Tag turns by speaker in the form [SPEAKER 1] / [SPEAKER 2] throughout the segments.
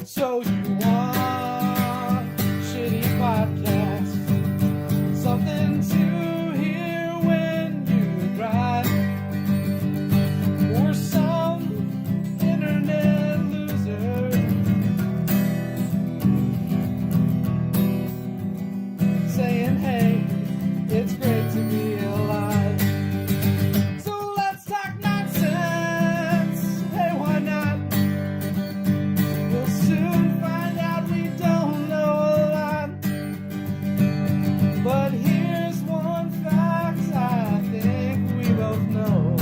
[SPEAKER 1] So you want shitty podcasts, something to hear when you drive, or some internet loser saying, hey, it's great to be alive. So let's talk nonsense. Hey, why not? We'll soon find out we don't know a lot. But here's one fact I think we both know.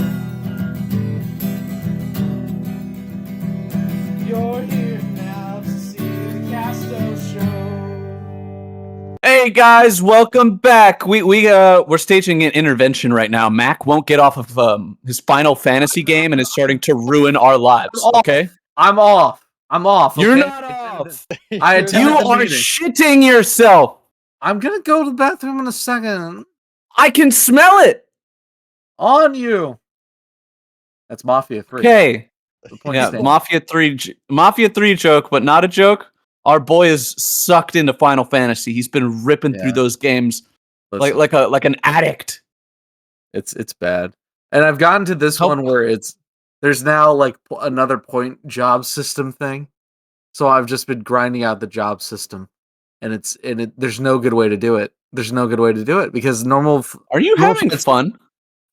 [SPEAKER 1] You're here now to see the Castoe Show.
[SPEAKER 2] Hey guys, welcome back. We're staging an intervention right now. Mac won't get off of his Final Fantasy game and is starting to ruin our lives. Okay,
[SPEAKER 3] I'm off.
[SPEAKER 2] you're
[SPEAKER 3] okay?
[SPEAKER 2] not off.
[SPEAKER 3] I
[SPEAKER 2] You
[SPEAKER 3] attended the
[SPEAKER 2] are
[SPEAKER 3] meeting.
[SPEAKER 2] shitting yourself.
[SPEAKER 3] I'm gonna go to the bathroom in a second.
[SPEAKER 2] I can smell it.
[SPEAKER 3] On you. That's Mafia 3.
[SPEAKER 2] Okay,
[SPEAKER 3] The point
[SPEAKER 2] yeah,
[SPEAKER 3] stands.
[SPEAKER 2] Mafia 3 joke, but not a joke. Our boy is sucked into Final Fantasy. He's been ripping through
[SPEAKER 3] Yeah.
[SPEAKER 2] those games
[SPEAKER 3] Listen,
[SPEAKER 2] like an addict.
[SPEAKER 3] it's bad. And I've gotten to this
[SPEAKER 2] Help.
[SPEAKER 3] one where there's now like another point job system thing. So I've just been grinding out the job system, and there's no good way to do it. There's no good way to do it because
[SPEAKER 2] Are you having fun?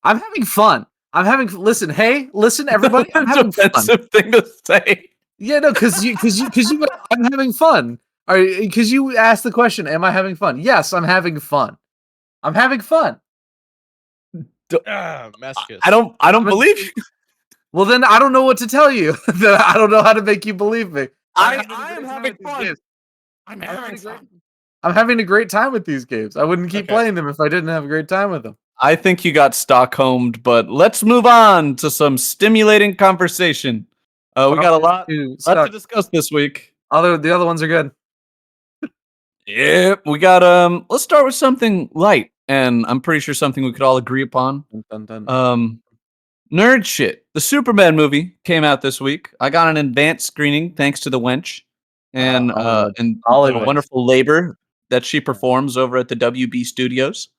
[SPEAKER 3] I'm having fun. Listen, everybody, I'm
[SPEAKER 2] That's
[SPEAKER 3] having
[SPEAKER 2] an
[SPEAKER 3] fun.
[SPEAKER 2] offensive thing to say.
[SPEAKER 3] Yeah, no, because I'm having fun. Because you asked the question, am I having fun? Yes, I'm having fun. I'm having fun.
[SPEAKER 4] Masochist.
[SPEAKER 2] I don't believe you.
[SPEAKER 3] Well, then I don't know what to tell you. I don't know how to make you believe me.
[SPEAKER 2] I
[SPEAKER 3] having a
[SPEAKER 2] am
[SPEAKER 3] great time
[SPEAKER 2] having
[SPEAKER 3] with these
[SPEAKER 2] fun.
[SPEAKER 3] games.
[SPEAKER 2] I'm
[SPEAKER 3] having fun. I'm having a great time with these games. I wouldn't keep
[SPEAKER 4] Okay.
[SPEAKER 3] playing them if I didn't have a great time with them.
[SPEAKER 2] I think you got Stockholmed, but let's move on to some stimulating conversation. We got a lot to discuss this week.
[SPEAKER 3] The other ones are good.
[SPEAKER 2] Yep, we got let's start with something light, and I'm pretty sure something we could all agree upon.
[SPEAKER 3] Dun, dun, dun.
[SPEAKER 2] Nerd shit. The Superman movie came out this week. I got an advanced screening thanks to the wench and
[SPEAKER 3] Hollywood.
[SPEAKER 2] and
[SPEAKER 3] Hollywood.
[SPEAKER 2] the wonderful labor that she performs over at the WB Studios.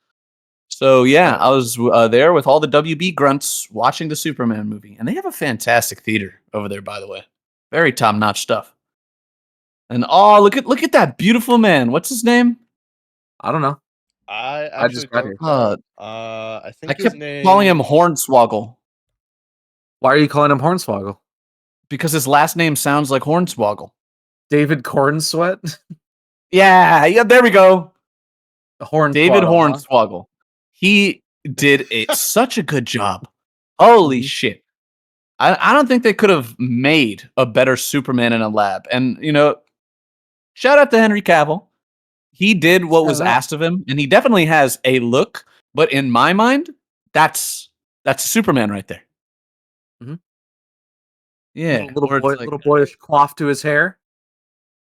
[SPEAKER 2] So yeah, I was there with all the WB grunts watching the Superman movie, and they have a fantastic theater over there, by the way. Very top-notch stuff. And oh, look at that beautiful man. What's his name?
[SPEAKER 3] I don't know.
[SPEAKER 4] I
[SPEAKER 3] I
[SPEAKER 4] actually
[SPEAKER 3] just got
[SPEAKER 4] don't
[SPEAKER 3] here.
[SPEAKER 4] know. I think
[SPEAKER 2] I
[SPEAKER 4] his
[SPEAKER 2] kept
[SPEAKER 4] name...
[SPEAKER 2] calling him Hornswoggle
[SPEAKER 3] Why are you calling him Hornswoggle?
[SPEAKER 2] because his last name sounds like Hornswoggle.
[SPEAKER 3] David Cornsweat?
[SPEAKER 2] Yeah, there we go.
[SPEAKER 3] Hornswoggle.
[SPEAKER 2] David
[SPEAKER 3] huh?
[SPEAKER 2] Hornswoggle. He did such a good job. Holy shit. I don't think they could have made a better Superman in a lab. And, shout out to Henry Cavill. He did what was
[SPEAKER 3] Shout out.
[SPEAKER 2] asked of him, and he definitely has a look. But in my mind, that's Superman right there.
[SPEAKER 3] Mhm.
[SPEAKER 2] Yeah,
[SPEAKER 3] Little
[SPEAKER 2] where it's
[SPEAKER 3] boy,
[SPEAKER 2] like-
[SPEAKER 3] little boyish coif to his hair.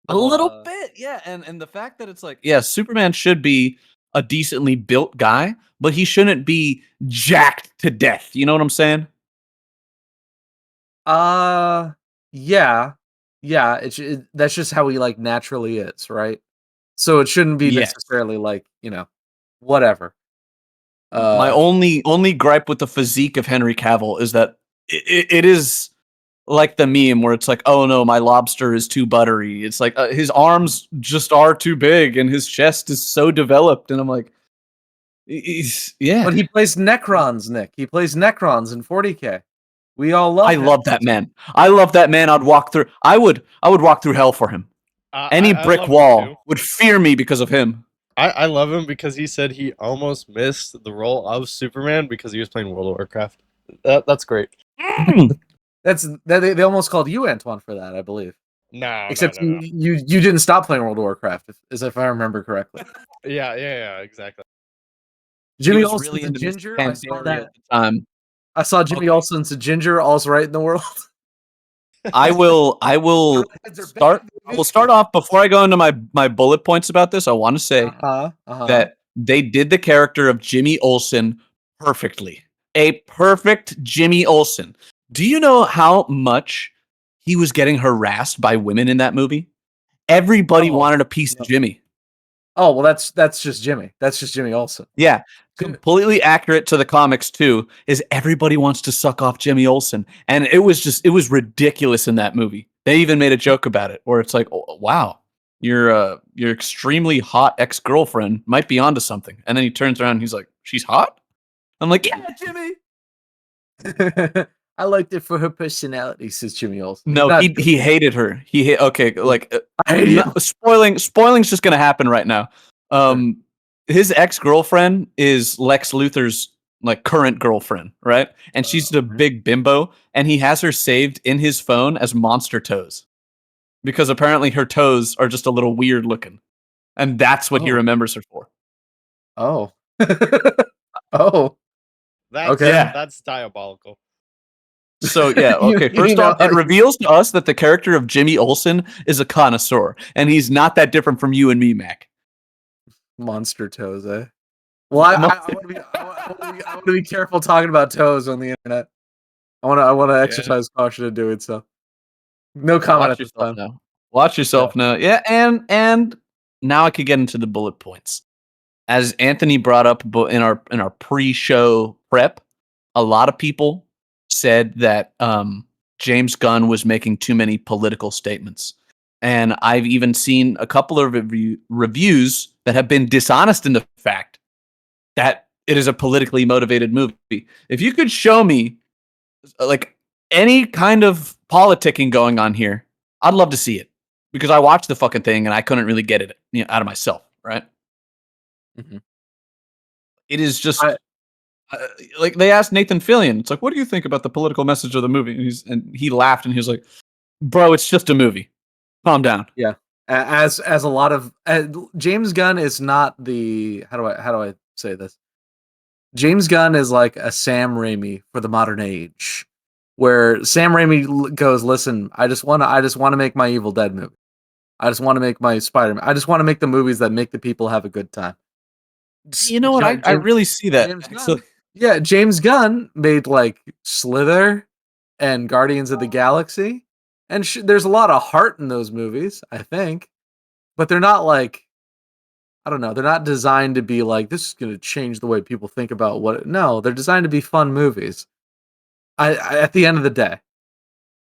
[SPEAKER 2] a little bit, yeah. And the fact that it's like, yeah, Superman should be a decently built guy, but he shouldn't be jacked to death. You know what I'm saying?
[SPEAKER 3] Yeah. That's just how he like naturally is, right? So it shouldn't be
[SPEAKER 2] Yes.
[SPEAKER 3] necessarily like, whatever.
[SPEAKER 2] My only gripe with the physique of Henry Cavill is that it is like the meme where it's like, oh no, my lobster is too buttery. It's like his arms just are too big and his chest is so developed, and I'm like, yeah.
[SPEAKER 3] But he plays Necrons, Nick. He plays Necrons in 40K. We all love
[SPEAKER 2] I
[SPEAKER 3] him.
[SPEAKER 2] love that man. I love that man. I would walk through hell for him. Any
[SPEAKER 4] I
[SPEAKER 2] brick
[SPEAKER 4] love him
[SPEAKER 2] wall
[SPEAKER 4] too.
[SPEAKER 2] would fear me because of him.
[SPEAKER 4] I love him because he said he almost missed the role of Superman because he was playing World of Warcraft. That's great.
[SPEAKER 3] They almost called you Antwan for that, I believe.
[SPEAKER 4] No,
[SPEAKER 3] Except
[SPEAKER 4] no.
[SPEAKER 3] you didn't stop playing World of Warcraft, if I remember correctly.
[SPEAKER 4] Yeah, exactly.
[SPEAKER 3] Jimmy
[SPEAKER 2] He was
[SPEAKER 3] Olsen's
[SPEAKER 2] really
[SPEAKER 3] a
[SPEAKER 2] into Miss
[SPEAKER 3] ginger. I saw
[SPEAKER 2] Pandaria
[SPEAKER 3] that.
[SPEAKER 2] at the time.
[SPEAKER 3] I saw Jimmy
[SPEAKER 2] Okay.
[SPEAKER 3] Olsen's a ginger. All's right in the world.
[SPEAKER 2] I will start off before I go into my bullet points about this. I want to say that they did the character of Jimmy Olsen perfectly. A perfect Jimmy Olsen. Do you know how much he was getting harassed by women in that movie? Everybody
[SPEAKER 3] Oh,
[SPEAKER 2] wanted a piece
[SPEAKER 3] no.
[SPEAKER 2] of Jimmy.
[SPEAKER 3] Oh well, that's just Jimmy. That's just Jimmy Olsen.
[SPEAKER 2] Yeah,
[SPEAKER 3] Dude.
[SPEAKER 2] completely accurate to the comics too. Is everybody wants to suck off Jimmy Olsen, and it was ridiculous in that movie. They even made a joke about it, where it's like, oh, wow, your extremely hot ex girlfriend might be onto something, and then he turns around and he's like, she's hot. I'm like, yeah, Jimmy.
[SPEAKER 3] I liked it for her personality, says Jimmy Olsen. He's
[SPEAKER 2] No,
[SPEAKER 3] not.
[SPEAKER 2] he hated her. Okay, like
[SPEAKER 3] I hate him.
[SPEAKER 2] spoiling's just gonna happen right now. His ex girlfriend is Lex Luthor's like current girlfriend, right? And she's a big bimbo, and he has her saved in his phone as Monster Toes because apparently her toes are just a little weird looking, and that's what he
[SPEAKER 3] Oh.
[SPEAKER 2] remembers her for.
[SPEAKER 3] Oh. Oh.
[SPEAKER 4] That's
[SPEAKER 3] Okay.
[SPEAKER 2] Yeah.
[SPEAKER 4] that's diabolical.
[SPEAKER 2] So yeah, okay. First off, it reveals to us that the character of Jimmy Olsen is a connoisseur, and he's not that different from you and me, Mac.
[SPEAKER 3] Monster toes, eh? Well, I want to be careful talking about toes on the internet. I want to exercise caution in doing so. No comment
[SPEAKER 2] Watch
[SPEAKER 3] at this
[SPEAKER 2] yourself
[SPEAKER 3] time.
[SPEAKER 2] now. Watch yourself now. Yeah, and now I could get into the bullet points. As Anthony brought up in our pre-show prep, a lot of people said that James Gunn was making too many political statements. And I've even seen a couple of reviews that have been dishonest in the fact that it is a politically motivated movie. If you could show me like any kind of politicking going on here, I'd love to see it because I watched the fucking thing and I couldn't really get it out of myself, right?
[SPEAKER 3] Mm-hmm.
[SPEAKER 2] It is just like they asked Nathan Fillion. It's like, what do you think about the political message of the movie? And he laughed and he was like, "Bro, it's just a movie. Calm down."
[SPEAKER 3] Yeah, as a lot of James Gunn is not the how do I say this? James Gunn is like a Sam Raimi for the modern age, where Sam Raimi goes, "Listen, I just want to make my Evil Dead movie. I just want to make my Spider-Man. I just want to make the movies that make the people have a good time."
[SPEAKER 2] You know what? I really see that.
[SPEAKER 3] James Gunn made like Slither and Guardians of the Galaxy, and there's a lot of heart in those movies, I think, but they're not like, I don't know, they're not designed to be like, this is going to change the way people think about what. No, they're designed to be fun movies. At the end of the day,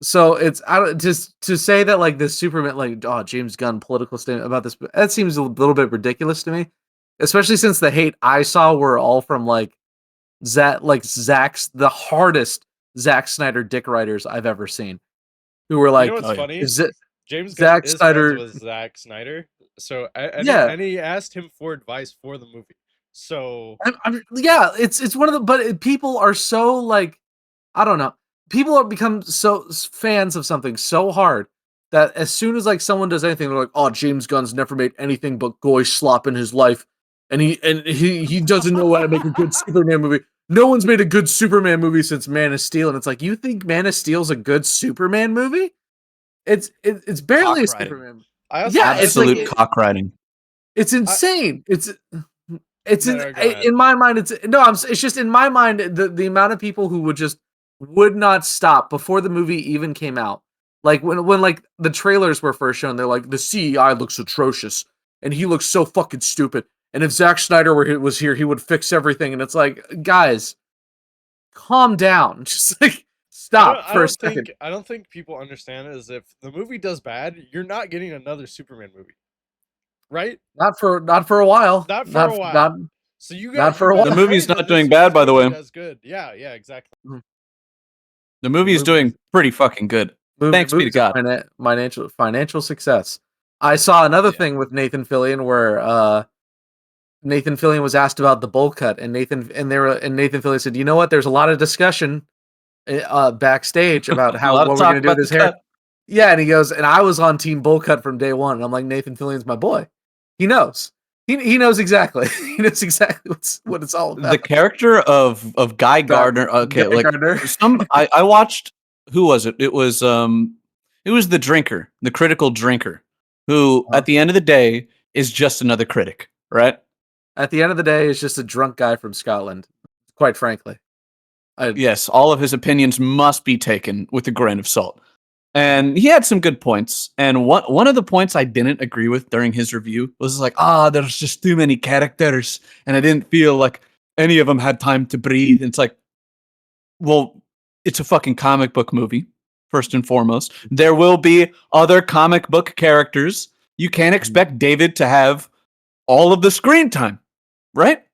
[SPEAKER 3] so it's just to say that like this Superman, like, oh, James Gunn political statement about this, that seems a little bit ridiculous to me, especially since the hate I saw were all from like the hardest Zack Snyder dick writers I've ever seen, who were like,
[SPEAKER 4] you know what's funny? James Gunn
[SPEAKER 3] Zack
[SPEAKER 4] is
[SPEAKER 3] Snyder
[SPEAKER 4] friends with Zack Snyder, so
[SPEAKER 3] and
[SPEAKER 4] he asked him for advice for the movie. So
[SPEAKER 3] yeah, it's one of the, but people are so like, I don't know, people have become so fans of something so hard that as soon as like someone does anything, they're like, oh, James Gunn's never made anything but goy slop in his life, and he doesn't know how to make a good Superman movie. No one's made a good Superman movie since Man of Steel, and it's like, you think Man of Steel's a good Superman movie? It's barely a Superman.
[SPEAKER 2] Absolute cockriding.
[SPEAKER 3] It's insane.
[SPEAKER 4] No,
[SPEAKER 3] In my mind. It's just in my mind the amount of people who would not stop before the movie even came out. Like when like the trailers were first shown, they're like, the CEI looks atrocious and he looks so fucking stupid. And if Zack Snyder was here, he would fix everything. And it's like, guys, calm down. Just like stop for a second.
[SPEAKER 4] I don't think people understand is if the movie does bad, you're not getting another Superman movie, right?
[SPEAKER 3] Not for a while.
[SPEAKER 4] Not for a while. So you got
[SPEAKER 3] for a while.
[SPEAKER 2] The movie's not doing bad, by the way.
[SPEAKER 4] That's good. Yeah, exactly.
[SPEAKER 2] The movie is doing pretty fucking good. Thanks be to God.
[SPEAKER 3] Financial success. I saw another thing with Nathan Fillion where Nathan Fillion was asked about the bowl cut, and Nathan Fillion said, "You know what? There's a lot of discussion backstage about what we're going to do with his hair." Yeah, and he goes, and I was on Team Bowl Cut from day one. And I'm like, Nathan Fillion's my boy. He knows. He knows exactly. He knows exactly what it's all about.
[SPEAKER 2] The character of Guy Gardner. Okay,
[SPEAKER 3] Guy Gardner.
[SPEAKER 2] I watched. Who was it? It was the drinker, the critical drinker, who at the end of the day is just another critic, right?
[SPEAKER 3] At the end of the day, is just a drunk guy from Scotland. Quite frankly.
[SPEAKER 2] Yes, all of his opinions must be taken with a grain of salt. And he had some good points. And one of the points I didn't agree with during his review was like, there's just too many characters, and I didn't feel like any of them had time to breathe. And it's like, well, it's a fucking comic book movie, first and foremost. There will be other comic book characters. You can't expect David to have all of the screen time, right?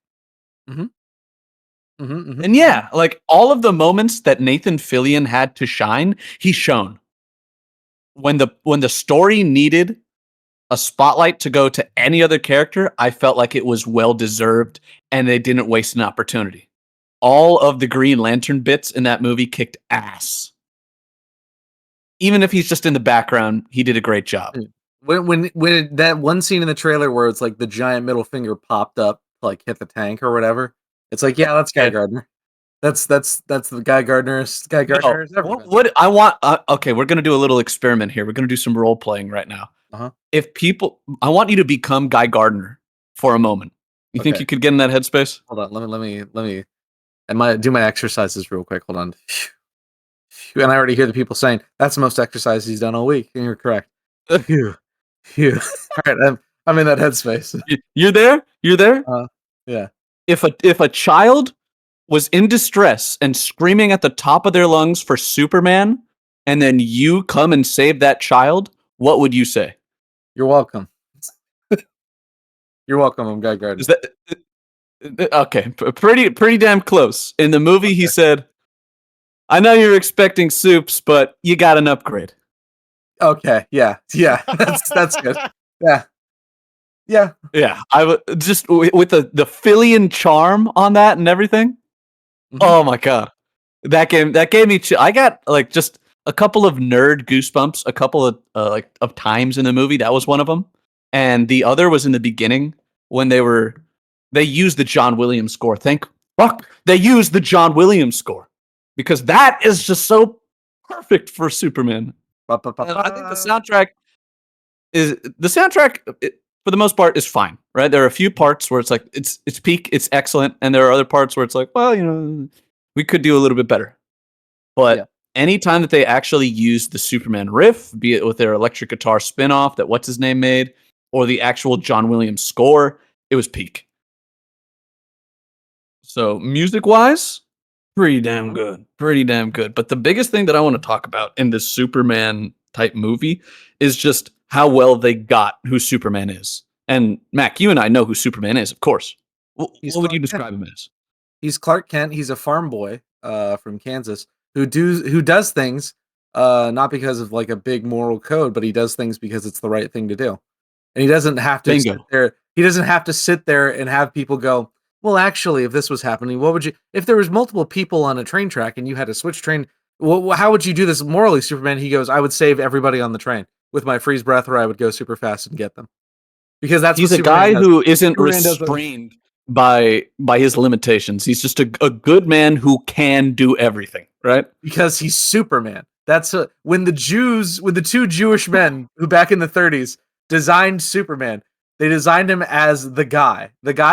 [SPEAKER 2] And yeah, like all of the moments that Nathan Fillion had to shine, he's shown. When the story needed a spotlight to go to any other character, I felt like it was well deserved and they didn't waste an opportunity. All of the Green Lantern bits in that movie kicked ass. Even if he's just in the background, he did a great job.
[SPEAKER 3] When that one scene in the trailer where it's like the giant middle finger popped up, like hit the tank or whatever, it's like, yeah, that's Guy Gardner. That's the Guy Gardner. Guy Gardner. Has ever been.
[SPEAKER 2] What I want? Okay, we're gonna do a little experiment here. We're gonna do some role playing right now. If people, I want you to become Guy Gardner for a moment. You think you could get in that headspace?
[SPEAKER 3] Hold on, let me. I might do my exercises real quick. Hold on. And I already hear the people saying that's the most exercise he's done all week, and you're correct. Phew. All right, I'm in that headspace.
[SPEAKER 2] You're there. You're there.
[SPEAKER 3] Yeah.
[SPEAKER 2] If a child was in distress and screaming at the top of their lungs for Superman, and then you come and save that child, what would you say?
[SPEAKER 3] You're welcome. You're welcome. I'm Guy Gardner.
[SPEAKER 2] Is that okay? Pretty damn close. In the movie, he said, "I know you're expecting soups, but you got an upgrade."
[SPEAKER 3] Okay. Yeah. That's good. Yeah.
[SPEAKER 2] I would just with the Fillion charm on that and everything. Oh my god, that gave me. I got like just a couple of nerd goosebumps. A couple of of times in the movie. That was one of them, and the other was in the beginning when they used the John Williams score. They used the John Williams score because that is just so perfect for Superman. And I think the soundtrack for the most part is fine, right? There are a few parts where it's like it's peak, it's excellent, and there are other parts where it's like, well, we could do a little bit better. But anytime that they actually use the Superman riff, be it with their electric guitar spin-off that what's his name made, or the actual John Williams score, it was peak. So music-wise, pretty damn good. Pretty damn good. But the biggest thing that I want to talk about in this Superman type movie is just how well they got who Superman is. And Mac, you and I know who Superman is, of course. What would you describe him as?
[SPEAKER 3] He's Clark Kent. He's a farm boy from Kansas who does things not because of like a big moral code, but he does things because it's the right thing to do. And he doesn't have to sit there. He doesn't have to sit there and have people go, well, actually, if this was happening, what would you? If there was multiple people on a train track and you had to switch train, how would you do this morally, Superman? He goes, I would save everybody on the train with my freeze breath, or I would go super fast and get them. Because he's
[SPEAKER 2] a guy who isn't restrained by his limitations. He's just a good man who can do everything, right? Because
[SPEAKER 3] he's Superman. That's when the two Jewish men who back in the 30s designed Superman, they designed him as the guy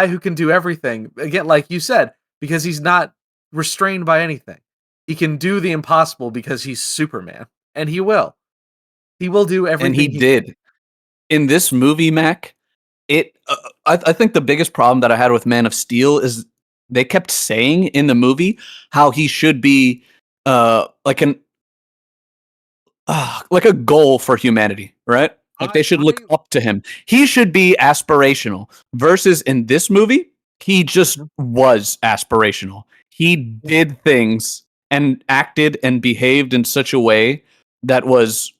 [SPEAKER 3] who can do everything. Again, like you said, because he's not restrained by anything. He can do the impossible because he's Superman, and he will. He will do everything.
[SPEAKER 2] And he did. In this movie, Mac, I think the biggest problem that I had with Man of Steel is they kept saying in the movie how he should be like a goal for humanity, right? Like they should look up to him. He should be aspirational. Versus in this movie, he just was aspirational. He did things and acted and behaved in such a way that was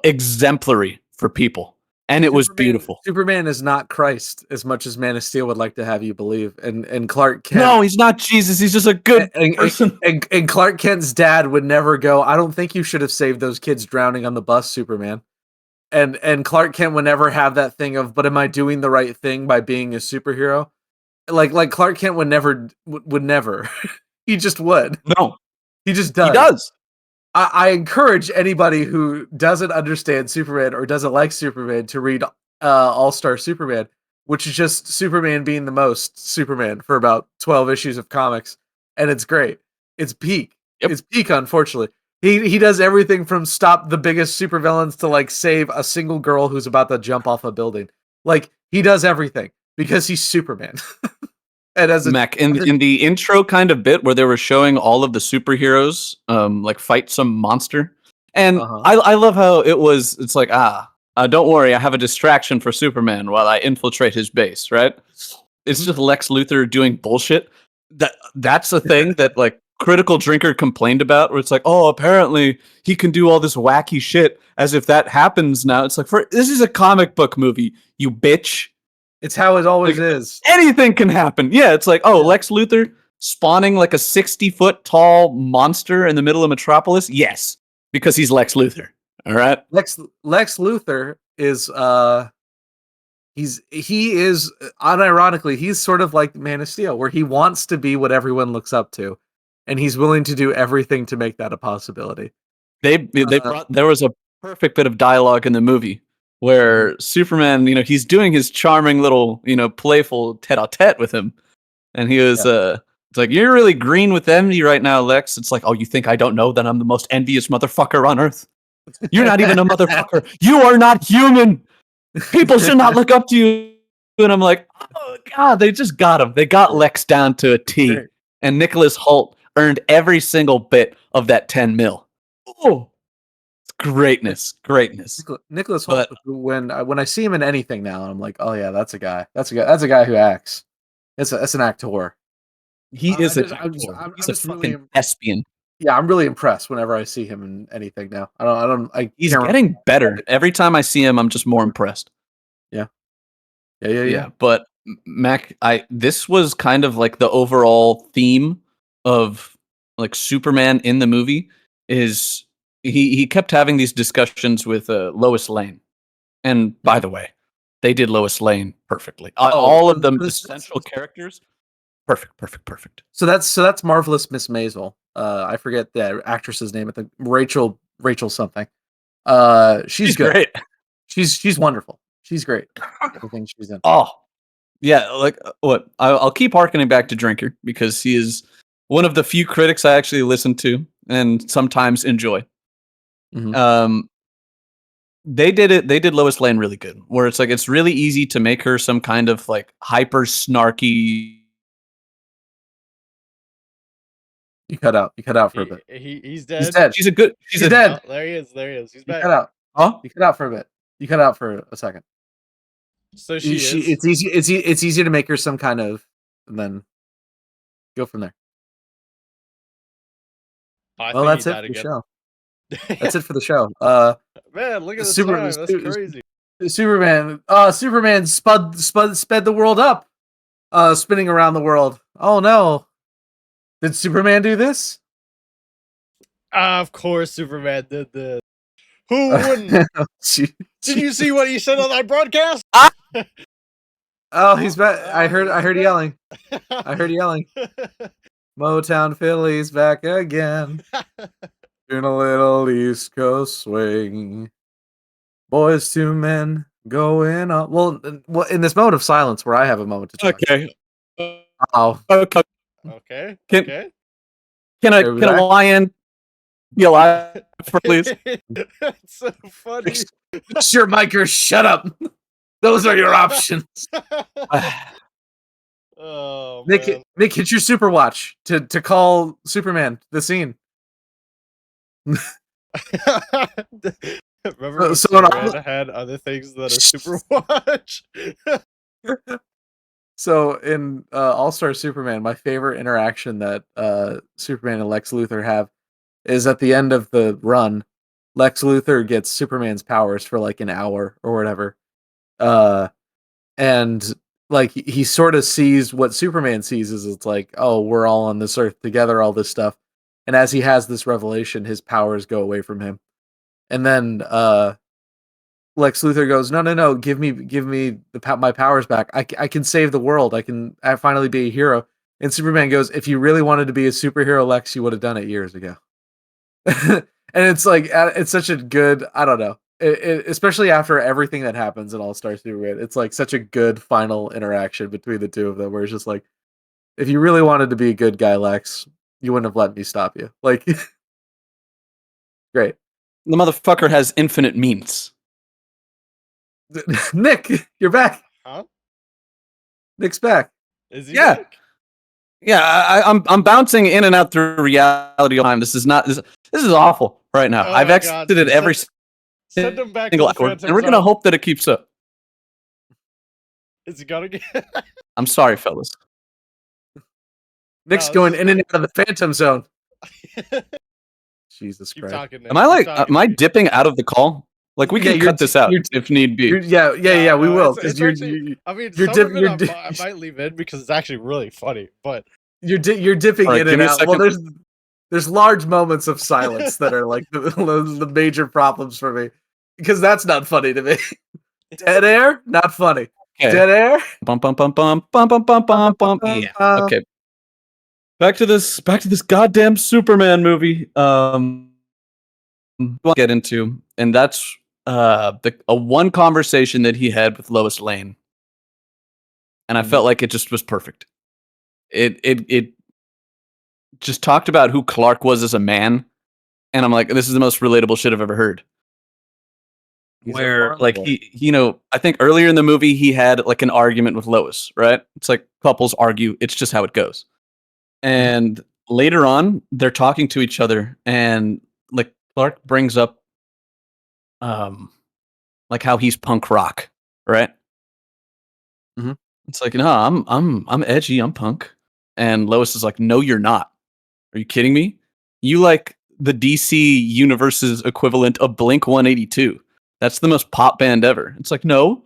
[SPEAKER 2] exemplary for people. And it was beautiful.
[SPEAKER 3] Superman is not Christ as much as Man of Steel would like to have you believe. And Clark Kent.
[SPEAKER 2] No, he's not Jesus. He's just a good person.
[SPEAKER 3] And Clark Kent's dad would never go, I don't think you should have saved those kids drowning on the bus, Superman. And Clark Kent would never have that thing of, but am I doing the right thing by being a superhero? Like Clark Kent would never. He just would.
[SPEAKER 2] No.
[SPEAKER 3] He just does.
[SPEAKER 2] He does.
[SPEAKER 3] I encourage anybody who doesn't understand Superman or doesn't like Superman to read All-Star Superman, which is just Superman being the most Superman for about 12 issues of comics. And it's great. It's peak. Yep. It's peak, unfortunately. He does everything from stop the biggest supervillains to like save a single girl who's about to jump off a building. Like he does everything because he's Superman. And as a
[SPEAKER 2] Mac, in the intro kind of bit where they were showing all of the superheroes like fight some monster, and
[SPEAKER 3] Uh-huh.
[SPEAKER 2] I love how it's like don't worry, I have a distraction for Superman while I infiltrate his base, right? It's
[SPEAKER 3] Mhm.
[SPEAKER 2] just Lex Luthor doing bullshit. That's a thing that like Critical Drinker complained about, where it's like, oh, apparently he can do all this wacky shit, as if that happens now. It's like, this is a comic book movie, you bitch.
[SPEAKER 3] It's how it always
[SPEAKER 2] Like,
[SPEAKER 3] is.
[SPEAKER 2] anything can happen. Yeah, it's like, oh,
[SPEAKER 3] Yeah.
[SPEAKER 2] Lex Luthor spawning like a 60-foot tall monster in the middle of Metropolis? Yes, because he's Lex Luthor. All right.
[SPEAKER 3] Lex Luthor is he is unironically he's sort of like Man of Steel, where he wants to be what everyone looks up to, and he's willing to do everything to make that a possibility.
[SPEAKER 2] There was a perfect bit of dialogue in the movie where Superman, he's doing his charming little, playful tete-a-tete with him, and he was it's like, you're really green with envy right now, Lex. It's like, oh, you think I don't know that I'm the most envious motherfucker on earth? You're not even a motherfucker. You are not human. People should not look up to you. And I'm like, oh god, they just got him. They got Lex down to a T.
[SPEAKER 3] Great.
[SPEAKER 2] And Nicholas Hoult earned every single bit of that 10 mil. Oh, it's greatness.
[SPEAKER 3] Nicholas Hoult. When I see him in anything now, I'm like, oh yeah, that's a guy. That's a guy who acts. That's an actor.
[SPEAKER 2] He is
[SPEAKER 3] I'm
[SPEAKER 2] He's
[SPEAKER 3] just
[SPEAKER 2] a
[SPEAKER 3] really
[SPEAKER 2] fucking thespian.
[SPEAKER 3] Yeah, I'm really impressed whenever I see him in anything now.
[SPEAKER 2] He's
[SPEAKER 3] can't
[SPEAKER 2] getting better. Every time I see him, I'm just more impressed.
[SPEAKER 3] Yeah.
[SPEAKER 2] But Mac, this was kind of like the overall theme of like Superman in the movie is he kept having these discussions with Lois Lane. And by the way, they did Lois Lane perfectly. All of the essential characters, perfect.
[SPEAKER 3] So that's Marvelous Miss Maisel. I forget the actress's name. I think Rachel something. She's good.
[SPEAKER 2] Great.
[SPEAKER 3] She's wonderful. She's great. Everything she's in.
[SPEAKER 2] Oh, yeah. Like what? I'll keep harkening back to Drinker because he is one of the few critics I actually listen to and sometimes enjoy.
[SPEAKER 3] Mhm.
[SPEAKER 2] They did Lois Lane really good, where it's like it's really easy to make her some kind of like hyper snarky.
[SPEAKER 3] You cut out for a bit.
[SPEAKER 4] He's dead.
[SPEAKER 3] He's dead.
[SPEAKER 2] She's dead.
[SPEAKER 3] Dead.
[SPEAKER 4] Oh, there he is. He's
[SPEAKER 3] You
[SPEAKER 4] back.
[SPEAKER 3] cut out.
[SPEAKER 2] Huh?
[SPEAKER 3] You cut out for a bit. You cut out for a second.
[SPEAKER 4] So she is.
[SPEAKER 3] It's easy to make her some kind of, and then go from there.
[SPEAKER 4] I
[SPEAKER 3] Well,
[SPEAKER 4] think
[SPEAKER 3] that's
[SPEAKER 4] he
[SPEAKER 3] it
[SPEAKER 4] died
[SPEAKER 3] for the
[SPEAKER 4] again.
[SPEAKER 3] show. That's it for the show.
[SPEAKER 4] Man, look at the time. That's crazy.
[SPEAKER 3] Superman sped the world up, spinning around the world. Oh no! Did Superman do this?
[SPEAKER 4] Of course, Superman did this. Who wouldn't? Did you see what he said on that broadcast?
[SPEAKER 3] Oh, he's back. I heard yelling. I heard yelling. Motown Philly's back again. Doing a little East Coast swing. Boys to men going up. Well, in this moment of silence where I have a moment to talk.
[SPEAKER 2] Okay.
[SPEAKER 3] Oh,
[SPEAKER 2] Okay.
[SPEAKER 4] Okay.
[SPEAKER 2] Can-
[SPEAKER 4] Okay.
[SPEAKER 2] Can a lion be alive, please?
[SPEAKER 4] That's so funny.
[SPEAKER 3] sure, Miker, shut up. Those are your options.
[SPEAKER 4] Oh,
[SPEAKER 3] Nick,
[SPEAKER 4] man.
[SPEAKER 3] Nick, hit your super watch to call Superman the scene.
[SPEAKER 4] Remember when
[SPEAKER 3] So in all
[SPEAKER 4] Superman had other things that are super watch?
[SPEAKER 3] So in All-Star Superman, my favorite interaction that Superman and Lex Luthor have is at the end of the run. Lex Luthor gets Superman's powers for like an hour or whatever. And like he sort of sees what Superman sees is it's like, oh, we're all on this earth together, all this stuff. And as he has this revelation, his powers go away from him. And then Lex Luthor goes, no, give me my powers back. I can save the world. I finally be a hero. And Superman goes, if you really wanted to be a superhero, Lex, you would have done it years ago. And it's like, it's such a good, I don't know, especially after everything that happens in All-Star Superman, it's like such a good final interaction between the two of them, where it's just like, if you really wanted to be a good guy, Lex, you wouldn't have let me stop you. Like, Great.
[SPEAKER 2] The motherfucker has infinite means.
[SPEAKER 3] Nick, you're back.
[SPEAKER 4] Huh?
[SPEAKER 3] Nick's back.
[SPEAKER 4] Is he
[SPEAKER 2] Yeah.
[SPEAKER 4] back?
[SPEAKER 2] Yeah, I'm bouncing in and out through reality all the time. This is awful right now.
[SPEAKER 4] Oh
[SPEAKER 2] I've
[SPEAKER 4] my God.
[SPEAKER 2] exited every
[SPEAKER 4] Send him back to
[SPEAKER 2] single
[SPEAKER 4] the
[SPEAKER 2] hour,
[SPEAKER 4] Phantom
[SPEAKER 2] and we're gonna
[SPEAKER 4] Zone.
[SPEAKER 2] hope that it keeps up.
[SPEAKER 4] Is he gonna get?
[SPEAKER 2] I'm sorry, fellas.
[SPEAKER 3] Nick's
[SPEAKER 4] No,
[SPEAKER 3] going
[SPEAKER 4] this
[SPEAKER 3] in and out of the Phantom Zone. Jesus
[SPEAKER 4] Keep
[SPEAKER 3] Christ.
[SPEAKER 4] talking. Nick.
[SPEAKER 2] Am I
[SPEAKER 4] Keep
[SPEAKER 2] like
[SPEAKER 4] talking,
[SPEAKER 2] am I
[SPEAKER 4] Nick.
[SPEAKER 2] dipping out of the call? Like we
[SPEAKER 3] Yeah,
[SPEAKER 2] can
[SPEAKER 3] you're
[SPEAKER 2] cut this
[SPEAKER 3] t-
[SPEAKER 2] out
[SPEAKER 3] you're t-
[SPEAKER 2] if need be.
[SPEAKER 3] Yeah, we
[SPEAKER 4] No,
[SPEAKER 3] will
[SPEAKER 4] it's
[SPEAKER 3] because you're
[SPEAKER 4] actually. I mean,
[SPEAKER 3] you're
[SPEAKER 4] some
[SPEAKER 3] dip-
[SPEAKER 4] of it
[SPEAKER 3] you're
[SPEAKER 4] I,
[SPEAKER 3] di-
[SPEAKER 4] I might leave in because it's actually really funny. But
[SPEAKER 3] you're dipping
[SPEAKER 2] All right,
[SPEAKER 3] in
[SPEAKER 2] give
[SPEAKER 3] and
[SPEAKER 2] me a
[SPEAKER 3] out. Well,
[SPEAKER 2] second.
[SPEAKER 3] there's large moments of silence that are like the major problems for me because that's not funny to me. Dead air, not funny.
[SPEAKER 2] Okay.
[SPEAKER 3] Dead air.
[SPEAKER 2] Bum bum bum bum bum bum bum bum bum. Yeah. Okay. Back to this goddamn Superman movie. We'll get into, and that's a one conversation that he had with Lois Lane, and I felt like it just was perfect. It just talked about who Clark was as a man, and I'm like, this is the most relatable shit I've ever heard. Where like I think earlier in the movie he had like an argument with Lois, right? It's like couples argue, it's just how it goes. And later on, they're talking to each other, and like Clark brings up like how he's punk rock, right?
[SPEAKER 3] Mhm.
[SPEAKER 2] It's like, no, I'm edgy, I'm punk. And Lois is like, no, you're not. Are you kidding me? You like the DC universe's equivalent of Blink 182. That's the most pop band ever. It's like, no,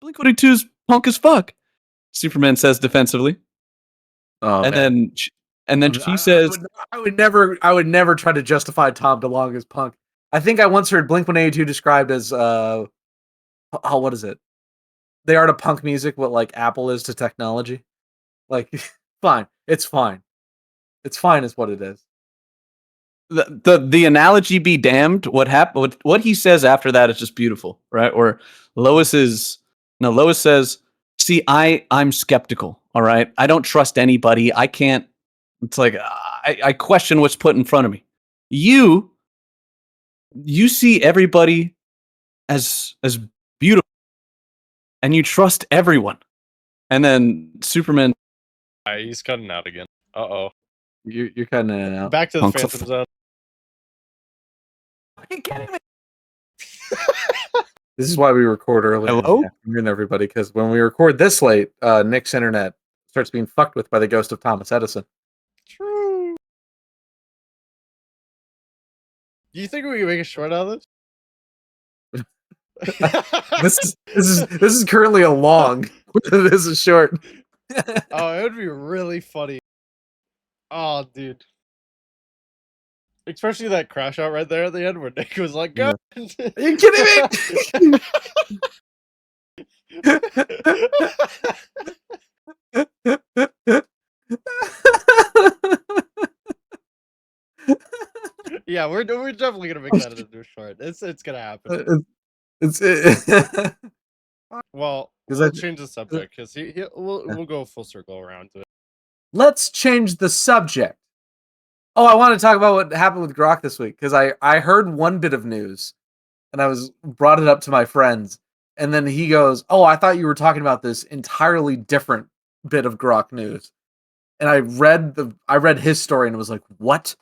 [SPEAKER 2] Blink 182 is punk as fuck. Superman says defensively.
[SPEAKER 3] Oh,
[SPEAKER 2] and
[SPEAKER 3] man.
[SPEAKER 2] then she says,
[SPEAKER 3] I would never try to justify Tom DeLonge as punk. I think I once heard Blink-182 described as what is it? They are to punk music what like Apple is to technology. Like fine. It's fine. It's fine is what it is.
[SPEAKER 2] the analogy be damned. What he says after that is just beautiful, right? Or Lois says, see, I'm skeptical, all right? I don't trust anybody. I can't. It's like I question what's put in front of me. You see everybody as beautiful, and you trust everyone. And then Superman,
[SPEAKER 4] he's cutting out again. Uh-oh.
[SPEAKER 3] You're cutting in and out.
[SPEAKER 4] Back to the
[SPEAKER 2] Punks.
[SPEAKER 4] Phantom Zone.
[SPEAKER 2] are you kidding me?
[SPEAKER 3] This is why we record early in
[SPEAKER 2] Hello?
[SPEAKER 3] the afternoon, everybody, because when we record this late, Nick's internet starts being fucked with by the ghost of Thomas Edison.
[SPEAKER 4] True. Do you think we can make a short out of this?
[SPEAKER 3] This is currently a long. This is short.
[SPEAKER 4] Oh, it would be really funny. Oh, dude. Especially that crash out right there at the end where Nick was like, "God."
[SPEAKER 3] Are you kidding me?
[SPEAKER 4] Yeah, we're definitely gonna make that into a short. It's gonna happen. Well,
[SPEAKER 3] 'Cause
[SPEAKER 4] we'll
[SPEAKER 3] I-
[SPEAKER 4] change the subject because we'll go full circle around to it.
[SPEAKER 3] Let's change the subject. Oh, I want to talk about what happened with Grok this week because I heard one bit of news, and I was brought it up to my friends, and then he goes, "Oh, I thought you were talking about this entirely different bit of Grok news," and I read his story and was like, "What?"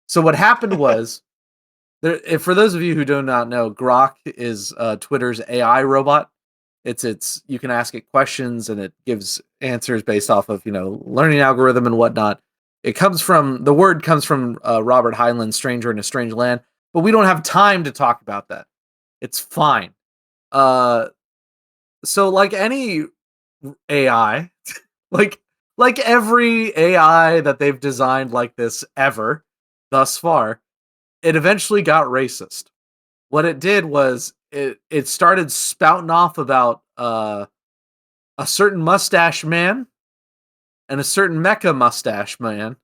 [SPEAKER 3] So what happened was, for those of you who do not know, Grok is Twitter's AI robot. It's you can ask it questions and it gives answers based off of learning algorithm and whatnot. The word comes from Robert Heinlein's Stranger in a Strange Land, but we don't have time to talk about that. It's fine. So like any AI, like every AI that they've designed like this ever thus far, it eventually got racist. What it did was it started spouting off about a certain mustache man and a certain mecha mustache man,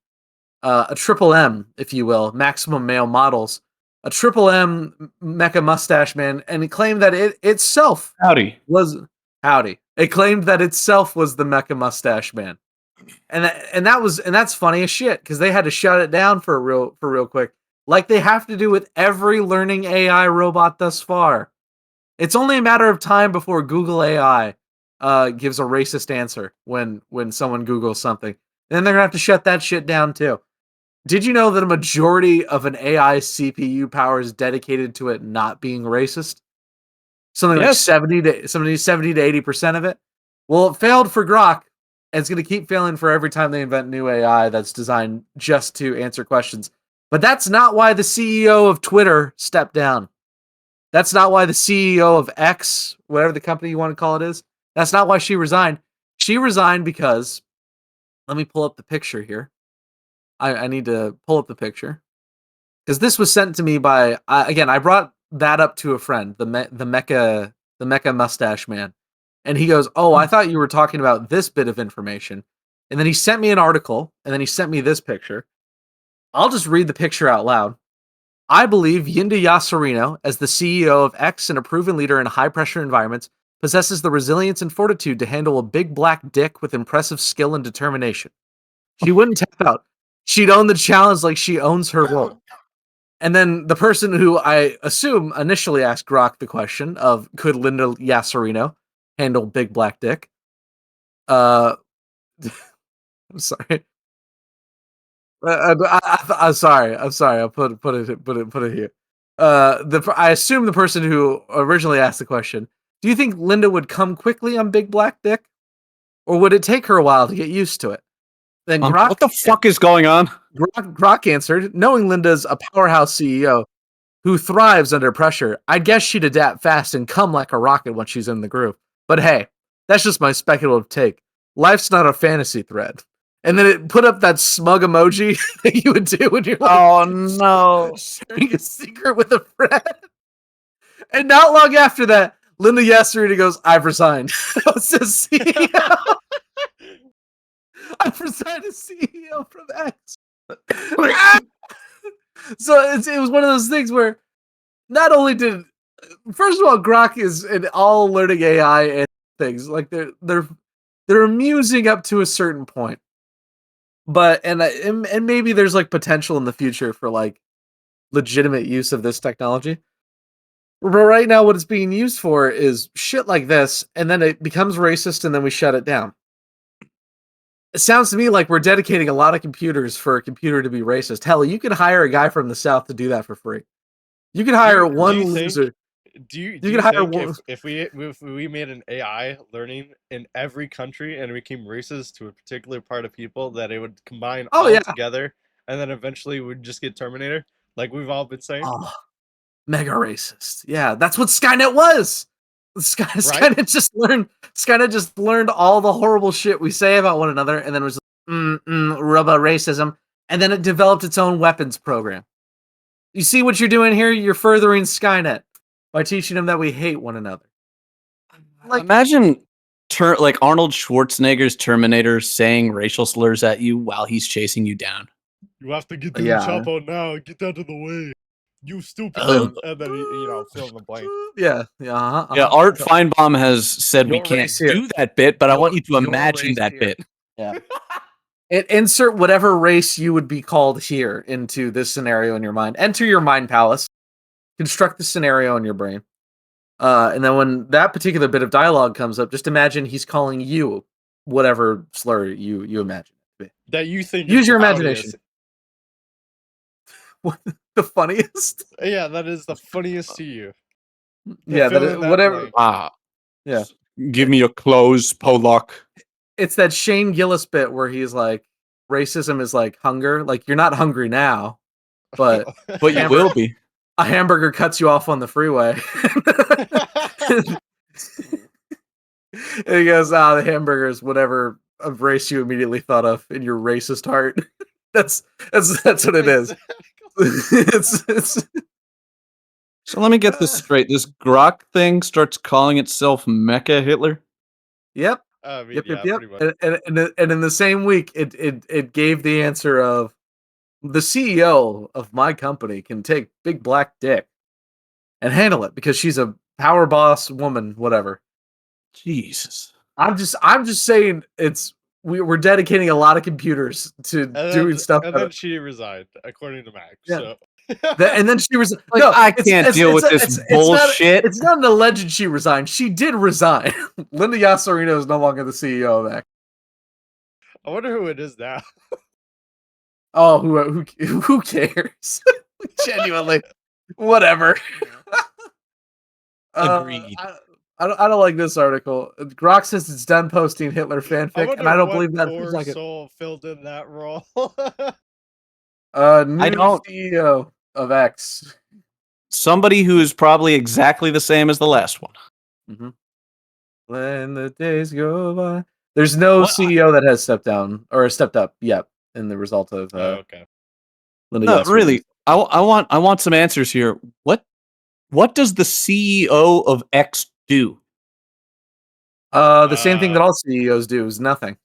[SPEAKER 3] a triple M, if you will, maximum male models, a triple M mecha mustache man, and it claimed that it itself
[SPEAKER 2] Howdy.
[SPEAKER 3] It claimed that itself was the mecha mustache man, and that's funny as shit because they had to shut it down for real quick like they have to do with every learning AI robot thus far. It's only a matter of time before Google AI gives a racist answer when someone Googles something. Then they're gonna have to shut that shit down too. Did you know that a majority of an AI CPU power is dedicated to it not being racist? Something like
[SPEAKER 2] Yes.
[SPEAKER 3] 70 to 80% of it. Well, it failed for Grok, and it's going to keep failing for every time they invent new AI that's designed just to answer questions. But that's not why the CEO of Twitter stepped down. That's not why the CEO of X, whatever the company you want to call it is, that's not why she resigned. She resigned because, let me pull up the picture here. I need to pull up the picture because this was sent to me by again. I brought that up to a friend, the mecha mustache man, and he goes, "Oh, I thought you were talking about this bit of information." And then he sent me an article, and then he sent me this picture. I'll just read the picture out loud. I believe Yinda Yasserino, as the CEO of X and a proven leader in high pressure environments, possesses the resilience and fortitude to handle a big black dick with impressive skill and determination. She wouldn't tap out. She'd own the challenge like she owns her role. And then the person who I assume initially asked Grok the question of could Linda Yasserino handle big black dick? I'm sorry. I'm sorry. I'm sorry. I'll put it here. I assume the person who originally asked the question. Do you think Linda would come quickly on big black dick, or would it take her a while to get used to it? Then Grok,
[SPEAKER 2] What the fuck is going on?
[SPEAKER 3] Grok answered, knowing Linda's a powerhouse CEO who thrives under pressure, I guess she'd adapt fast and come like a rocket once she's in the groove. But hey, that's just my speculative take. Life's not a fantasy thread. And then it put up that smug emoji that you would do when you're like,
[SPEAKER 2] Oh no.
[SPEAKER 3] sharing a secret with a friend. And not long after that, Linda Yasserino goes, I've resigned. Says CEO. I've resigned as CEO from X. So it was one of those things where not only did, first of all, Grok is an all learning AI and things like they're amusing up to a certain point, but and maybe there's like potential in the future for like legitimate use of this technology. But right now, what it's being used for is shit like this, and then it becomes racist, and then we shut it down. It sounds to me like we're dedicating a lot of computers for a computer to be racist. Hell, you could hire a guy from the South to do that for free. You could hire one loser.
[SPEAKER 4] Do you
[SPEAKER 3] could hire
[SPEAKER 4] think
[SPEAKER 3] one.
[SPEAKER 4] if we made an AI learning in every country and it became racist to a particular part of people, that it would combine all together and then eventually would just get Terminator, like we've all been saying?
[SPEAKER 3] Oh, mega racist. Yeah, that's what Skynet was. Skynet just learned all the horrible shit we say about one another, and then it was rubber racism, and then it developed its own weapons program. You see what you're doing here? You're furthering Skynet by teaching them that we hate one another.
[SPEAKER 2] Like, imagine like Arnold Schwarzenegger's Terminator saying racial slurs at you while he's chasing you down.
[SPEAKER 4] You have to get to the chopper now. Get out of the way. You stupid. And then he, fill in the blank.
[SPEAKER 3] Yeah.
[SPEAKER 2] Art Feinbaum has said we can't do that bit, but I want you to imagine that bit.
[SPEAKER 3] Yeah. Insert whatever race you would be called here into this scenario in your mind. Enter your mind palace. Construct the scenario in your brain. And then when that particular bit of dialogue comes up, just imagine he's calling you whatever slur you imagine it to be.
[SPEAKER 4] That you think.
[SPEAKER 3] Use your imagination. What, the funniest?
[SPEAKER 4] Yeah, that is the funniest to you.
[SPEAKER 3] Yeah, whatever.
[SPEAKER 2] Yeah. Give me your clothes, Pollock.
[SPEAKER 3] It's that Shane Gillis bit where he's like, racism is like hunger. Like, you're not hungry now, but
[SPEAKER 2] you will be.
[SPEAKER 3] A hamburger cuts you off on the freeway. And he goes, the hamburger is whatever of race you immediately thought of in your racist heart. That's what it is.
[SPEAKER 2] So let me get this straight. This Grok thing starts calling itself Mecha Hitler?
[SPEAKER 3] Yep. Yep. And in the same week, it gave the answer of the CEO of my company can take big black dick and handle it because she's a power boss woman, whatever.
[SPEAKER 2] Jesus.
[SPEAKER 3] I'm just saying we're dedicating a lot of computers to doing stuff.
[SPEAKER 4] And then she resigned, according to Max.
[SPEAKER 3] Yeah.
[SPEAKER 4] So.
[SPEAKER 3] And then she was
[SPEAKER 2] Like,
[SPEAKER 3] no,
[SPEAKER 2] I can't deal with this bullshit.
[SPEAKER 3] It's not an alleged she resigned. She did resign. Linda Yasserino is no longer the CEO of X.
[SPEAKER 4] I wonder who it is now.
[SPEAKER 3] Oh, who cares? Genuinely, whatever.
[SPEAKER 2] Agreed.
[SPEAKER 3] I don't like this article. Grok says it's done posting Hitler
[SPEAKER 4] I
[SPEAKER 3] fanfic,
[SPEAKER 4] wonder
[SPEAKER 3] and I don't
[SPEAKER 4] what
[SPEAKER 3] believe that for a
[SPEAKER 4] poor
[SPEAKER 3] second.
[SPEAKER 4] soul filled in that role.
[SPEAKER 3] New
[SPEAKER 2] don't-
[SPEAKER 3] CEO of X.
[SPEAKER 2] Somebody who is probably exactly the same as the last one.
[SPEAKER 3] Mm-hmm. When the days go by, there's no
[SPEAKER 2] What?
[SPEAKER 3] CEO that has stepped down or stepped up yet in the result of
[SPEAKER 4] Oh, okay.
[SPEAKER 3] Linda
[SPEAKER 2] No,
[SPEAKER 3] Yasserino.
[SPEAKER 2] really. I want some answers here. What does the CEO of X do?
[SPEAKER 3] The same thing that all CEOs do is nothing.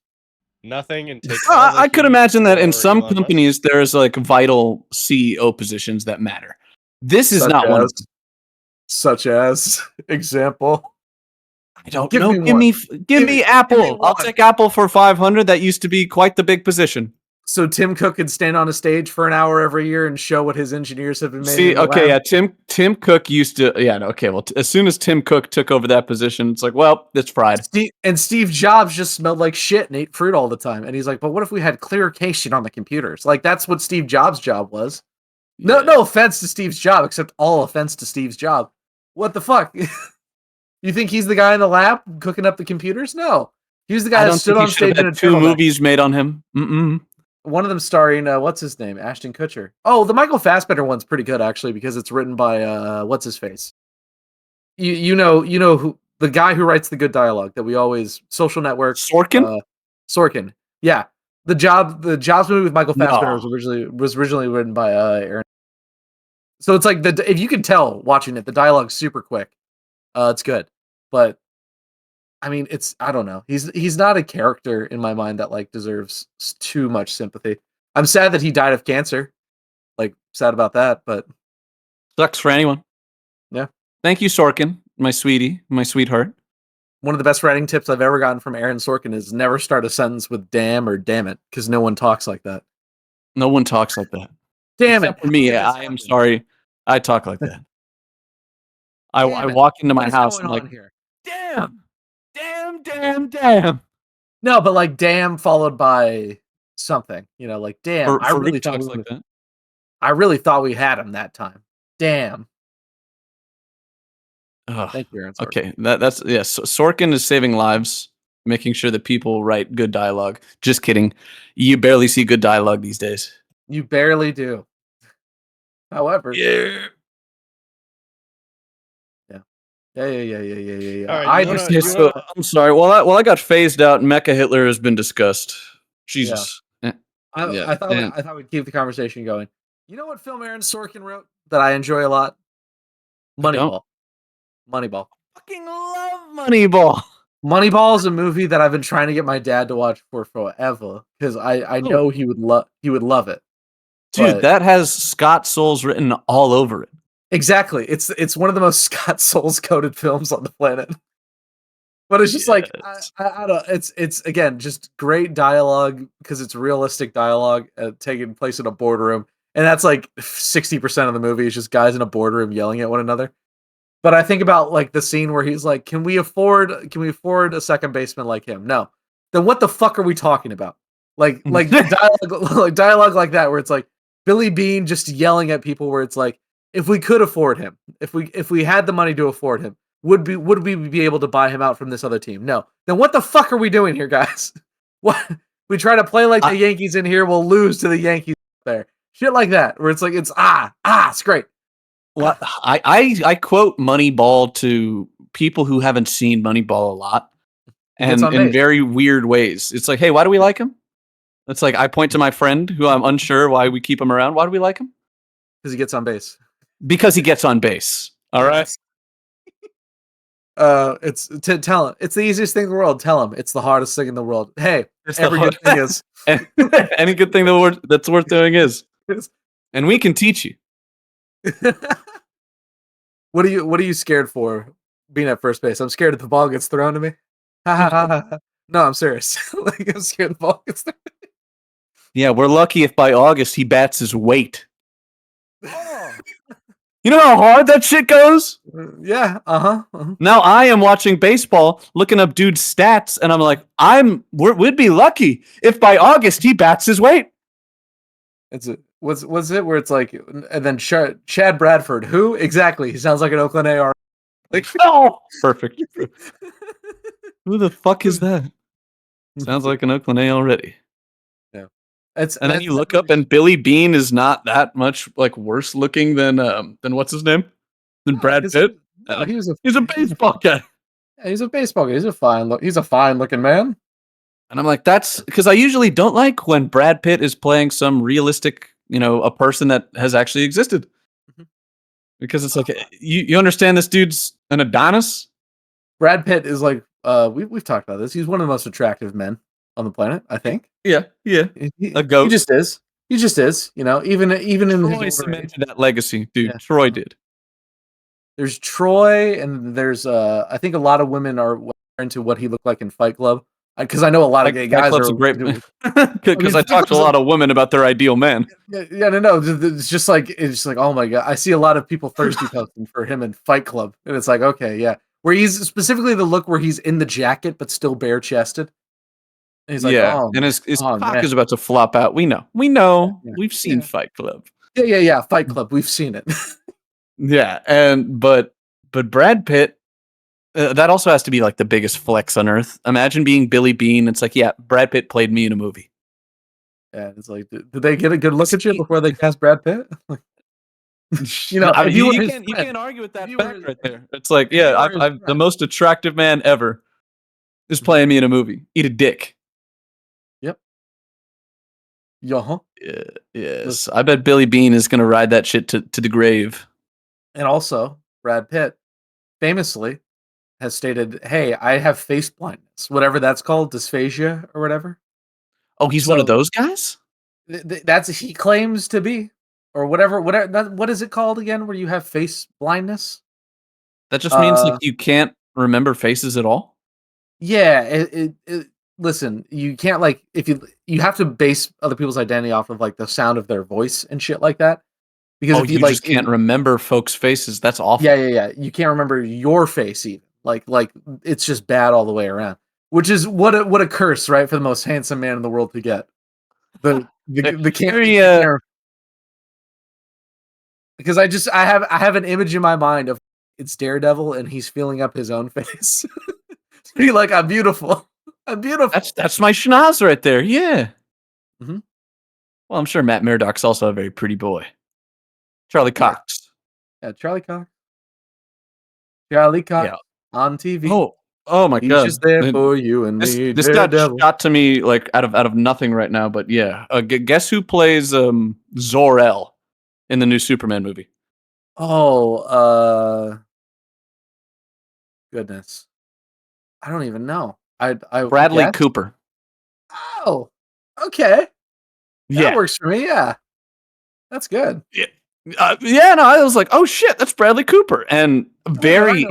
[SPEAKER 4] Nothing, and takes all the
[SPEAKER 2] I could
[SPEAKER 4] heat
[SPEAKER 2] imagine that in
[SPEAKER 4] for
[SPEAKER 2] some
[SPEAKER 4] Elon Musk.
[SPEAKER 2] companies there's like vital CEO positions that matter. This is
[SPEAKER 3] Such
[SPEAKER 2] not one of
[SPEAKER 3] as-
[SPEAKER 2] them.
[SPEAKER 3] Such as example.
[SPEAKER 2] I don't
[SPEAKER 3] Give
[SPEAKER 2] know.
[SPEAKER 3] me
[SPEAKER 2] Give
[SPEAKER 3] one.
[SPEAKER 2] me
[SPEAKER 3] Give me
[SPEAKER 2] Apple. I'll
[SPEAKER 3] one.
[SPEAKER 2] take Apple for 500. That used to be quite the big position.
[SPEAKER 3] So Tim Cook could stand on a stage for an hour every year and show what his engineers have been made.
[SPEAKER 2] See,
[SPEAKER 3] in the
[SPEAKER 2] okay,
[SPEAKER 3] lab.
[SPEAKER 2] yeah, Tim Cook used to, yeah, no, okay, well, as soon as Tim Cook took over that position, it's like, well, it's fried.
[SPEAKER 3] Steve Jobs just smelled like shit and ate fruit all the time. And he's like, but what if we had clear cation on the computers? Like, that's what Steve Jobs' job was. No,
[SPEAKER 2] Yeah.
[SPEAKER 3] no offense to Steve's job, except all offense to Steve's job. What the fuck? You think he's the guy in the lab cooking up the computers? No. He was the guy
[SPEAKER 2] I
[SPEAKER 3] that
[SPEAKER 2] don't
[SPEAKER 3] stood
[SPEAKER 2] think he
[SPEAKER 3] on
[SPEAKER 2] should
[SPEAKER 3] stage
[SPEAKER 2] have
[SPEAKER 3] in a
[SPEAKER 2] had 2
[SPEAKER 3] turtleneck.
[SPEAKER 2] movies made on him.
[SPEAKER 3] One of them starring what's his name, Ashton Kutcher. Oh, the Michael Fassbender one's pretty good actually because it's written by what's his face. You know who the guy who writes the good dialogue that we always Social Network.
[SPEAKER 2] Sorkin?
[SPEAKER 3] Sorkin. Yeah, the Jobs movie with Michael Fassbender
[SPEAKER 2] No.
[SPEAKER 3] was originally written by Aaron. So it's like if you can tell watching it, the dialogue's super quick. It's good, but I mean, I don't know. He's not a character in my mind that like deserves too much sympathy. I'm sad that he died of cancer. Like sad about that, but
[SPEAKER 2] Sucks for anyone.
[SPEAKER 3] Yeah.
[SPEAKER 2] Thank you, Sorkin, my sweetie, my sweetheart.
[SPEAKER 3] one of the best writing tips I've ever gotten from Aaron Sorkin is never start a sentence with damn or damn it, because no one talks like that.
[SPEAKER 2] No one talks like that.
[SPEAKER 3] Damn
[SPEAKER 2] Except
[SPEAKER 3] it.
[SPEAKER 2] for me,
[SPEAKER 3] How did this
[SPEAKER 2] I am
[SPEAKER 3] happen?
[SPEAKER 2] sorry. I talk like that. I
[SPEAKER 3] Damn it.
[SPEAKER 2] walk into my
[SPEAKER 3] What is
[SPEAKER 2] house
[SPEAKER 3] going
[SPEAKER 2] and I'm
[SPEAKER 3] on
[SPEAKER 2] like,
[SPEAKER 3] here?
[SPEAKER 2] damn.
[SPEAKER 3] No, but like damn followed by something. Like damn. I really
[SPEAKER 2] Farouk
[SPEAKER 3] thought
[SPEAKER 2] talks like that.
[SPEAKER 3] I really thought we had him that time. Damn.
[SPEAKER 2] Ugh.
[SPEAKER 3] Thank you, Aaron Sorkin.
[SPEAKER 2] Okay, that's yes. Sorkin is saving lives, making sure that people write good dialogue. Just kidding. You barely see good dialogue these days.
[SPEAKER 3] You barely do. However,
[SPEAKER 2] Yeah.
[SPEAKER 3] yeah.
[SPEAKER 4] All right,
[SPEAKER 3] I
[SPEAKER 4] you
[SPEAKER 3] just
[SPEAKER 4] wanna-
[SPEAKER 2] So, I'm sorry. Well, I got phased out. Mecha Hitler has been discussed. Jesus. Yeah.
[SPEAKER 3] I thought we'd keep the conversation going. You know what film Aaron Sorkin wrote that I enjoy a lot? Moneyball. Moneyball.
[SPEAKER 2] Fucking love Moneyball.
[SPEAKER 3] Moneyball is a movie that I've been trying to get my dad to watch for forever because I know he would love it.
[SPEAKER 2] Dude,
[SPEAKER 3] But-
[SPEAKER 2] that has Scott Souls written all over it.
[SPEAKER 3] Exactly. It's one of the most Scott Souls coded films on the planet. But it's just like
[SPEAKER 2] Yes.
[SPEAKER 3] I don't. It's again just great dialogue because it's realistic dialogue taking place in a boardroom, and that's like 60% of the movie is just guys in a boardroom yelling at one another. But I think about like the scene where he's like, "Can we afford a second baseman like him?" No. Then what the fuck are we talking about? Like dialogue like that where it's like Billy Bean just yelling at people where it's like, if we could afford him, if we had the money to afford him, would we be able to buy him out from this other team? No. Then what the fuck are we doing here, guys? What we try to play like the Yankees in here, we'll lose to the Yankees there. Shit like that, where it's like it's it's great.
[SPEAKER 2] Well, I quote Moneyball to people who haven't seen Moneyball a lot,
[SPEAKER 3] gets
[SPEAKER 2] and
[SPEAKER 3] on
[SPEAKER 2] in
[SPEAKER 3] base.
[SPEAKER 2] very weird ways. It's like, hey, why do we like him? It's like I point to my friend who I'm unsure why we keep him around. Why do we like him?
[SPEAKER 3] Because he gets on base.
[SPEAKER 2] Because he gets on base. All right.
[SPEAKER 3] It's to tell him it's the easiest thing in the world. Tell him it's the hardest thing in the world. Hey,
[SPEAKER 2] It's
[SPEAKER 3] every
[SPEAKER 2] the
[SPEAKER 3] good thing is.
[SPEAKER 2] any good thing that's worth doing is, and we can teach you.
[SPEAKER 3] What are you scared for being at first base? I'm scared if the ball gets thrown to me. No, I'm serious. Like I'm scared the ball gets thrown.
[SPEAKER 2] Yeah, we're lucky if by August he bats his weight. You know how hard that shit goes?
[SPEAKER 3] Yeah. Uh-huh.
[SPEAKER 2] Now I am watching baseball, looking up dude's stats, and I'm like, we'd be lucky if by August he bats his weight.
[SPEAKER 3] It's was it where it's like, and then Chad Bradford, who exactly? He sounds like an Oakland AR.
[SPEAKER 2] Like, oh, perfect. Who the fuck is that? Sounds like an Oakland A already.
[SPEAKER 3] Yeah.
[SPEAKER 2] And then you look up, and Billy Bean is not that much like worse looking than what's his name? Than Brad Pitt.
[SPEAKER 3] No,
[SPEAKER 2] he's a baseball guy.
[SPEAKER 3] He's a baseball guy. He's a fine looking man.
[SPEAKER 2] And I'm like, that's because I usually don't like when Brad Pitt is playing some realistic, a person that has actually existed. Because it's like, you understand this dude's an Adonis?
[SPEAKER 3] Brad Pitt is like, we've talked about this. He's one of the most attractive men on the planet, I think.
[SPEAKER 2] Yeah. A goat.
[SPEAKER 3] He just is. He just is. Even in
[SPEAKER 2] Troy
[SPEAKER 3] his
[SPEAKER 2] cemented that legacy, dude.
[SPEAKER 3] Yeah.
[SPEAKER 2] Troy did.
[SPEAKER 3] There's Troy, and there's I think a lot of women are into what he looked like in Fight Club, because I know a lot of gay guys
[SPEAKER 2] Club's
[SPEAKER 3] are
[SPEAKER 2] a great because I talked to a lot of women about their ideal man.
[SPEAKER 3] No. It's just like oh my god, I see a lot of people thirsty posting for him in Fight Club, and it's like, okay, yeah, where he's specifically the look where he's in the jacket but still bare chested. He's like,
[SPEAKER 2] yeah,
[SPEAKER 3] oh,
[SPEAKER 2] and his cock
[SPEAKER 3] man.
[SPEAKER 2] is about to flop out. We know.
[SPEAKER 3] Yeah.
[SPEAKER 2] We've seen Fight Club.
[SPEAKER 3] Yeah. Fight Club, we've seen it.
[SPEAKER 2] Yeah, but Brad Pitt, that also has to be like the biggest flex on earth. Imagine being Billy Bean. It's like, yeah, Brad Pitt played me in a movie.
[SPEAKER 3] Yeah, it's like, did they get a good look at you before they cast Brad Pitt?
[SPEAKER 2] You can't argue with that fact right there. It's like, yeah, I'm the most attractive man ever is playing me in a movie. Eat a dick.
[SPEAKER 3] Yep. Yeah.
[SPEAKER 2] Yes. I bet Billy Bean is going to ride that shit to the grave.
[SPEAKER 3] And also, Brad Pitt famously has stated, hey, I have face blindness, whatever that's called, dysphagia or whatever.
[SPEAKER 2] Oh, he's one of those guys?
[SPEAKER 3] That's he claims to be, or whatever. What is it called again? Where you have face blindness?
[SPEAKER 2] That just means like you can't remember faces at all.
[SPEAKER 3] Yeah. Listen, you can't like if you have to base other people's identity off of like the sound of their voice and shit like that. Because if you like,
[SPEAKER 2] just can't remember folks' faces. That's awful.
[SPEAKER 3] Yeah. You can't remember your face even. Like it's just bad all the way around. Which is what a curse, right? For the most handsome man in the world to get. The can't, because I have an image in my mind of it's Daredevil and he's feeling up his own face. Be like, I'm beautiful. I'm beautiful.
[SPEAKER 2] That's my schnoz right there. Yeah.
[SPEAKER 3] Mm-hmm.
[SPEAKER 2] Well, I'm sure Matt Murdock's also a very pretty boy. Charlie Cox.
[SPEAKER 3] Yeah, Charlie Cox. Charlie Cox on TV.
[SPEAKER 2] Oh my god!
[SPEAKER 3] He's just there for you and me.
[SPEAKER 2] This got shot to me like out of nothing right now, but yeah. Guess who plays Zor-El in the new Superman movie?
[SPEAKER 3] Oh, goodness, I don't even know. I
[SPEAKER 2] Bradley Cooper.
[SPEAKER 3] Oh, okay.
[SPEAKER 2] Yeah,
[SPEAKER 3] that works for me. Yeah, that's good.
[SPEAKER 2] Yeah. No, I was like, oh shit, that's Bradley Cooper, and very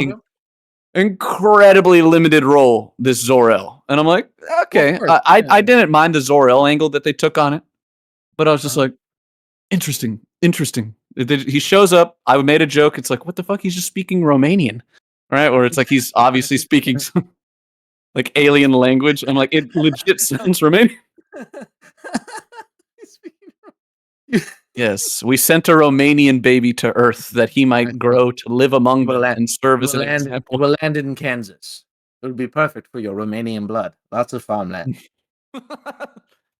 [SPEAKER 2] incredibly limited role, this Zor-El, and I'm like, okay, I didn't mind the Zor-El angle that they took on it, but I was just like, interesting. He shows up. I made a joke. It's like, what the fuck? He's just speaking Romanian, right? Or it's like he's obviously speaking some like alien language. I'm like, it legit sounds Romanian. Yes, we sent a Romanian baby to Earth that he might grow to live among them and serve as an example.
[SPEAKER 3] We'll land in Kansas. It'll be perfect for your Romanian blood. Lots of farmland.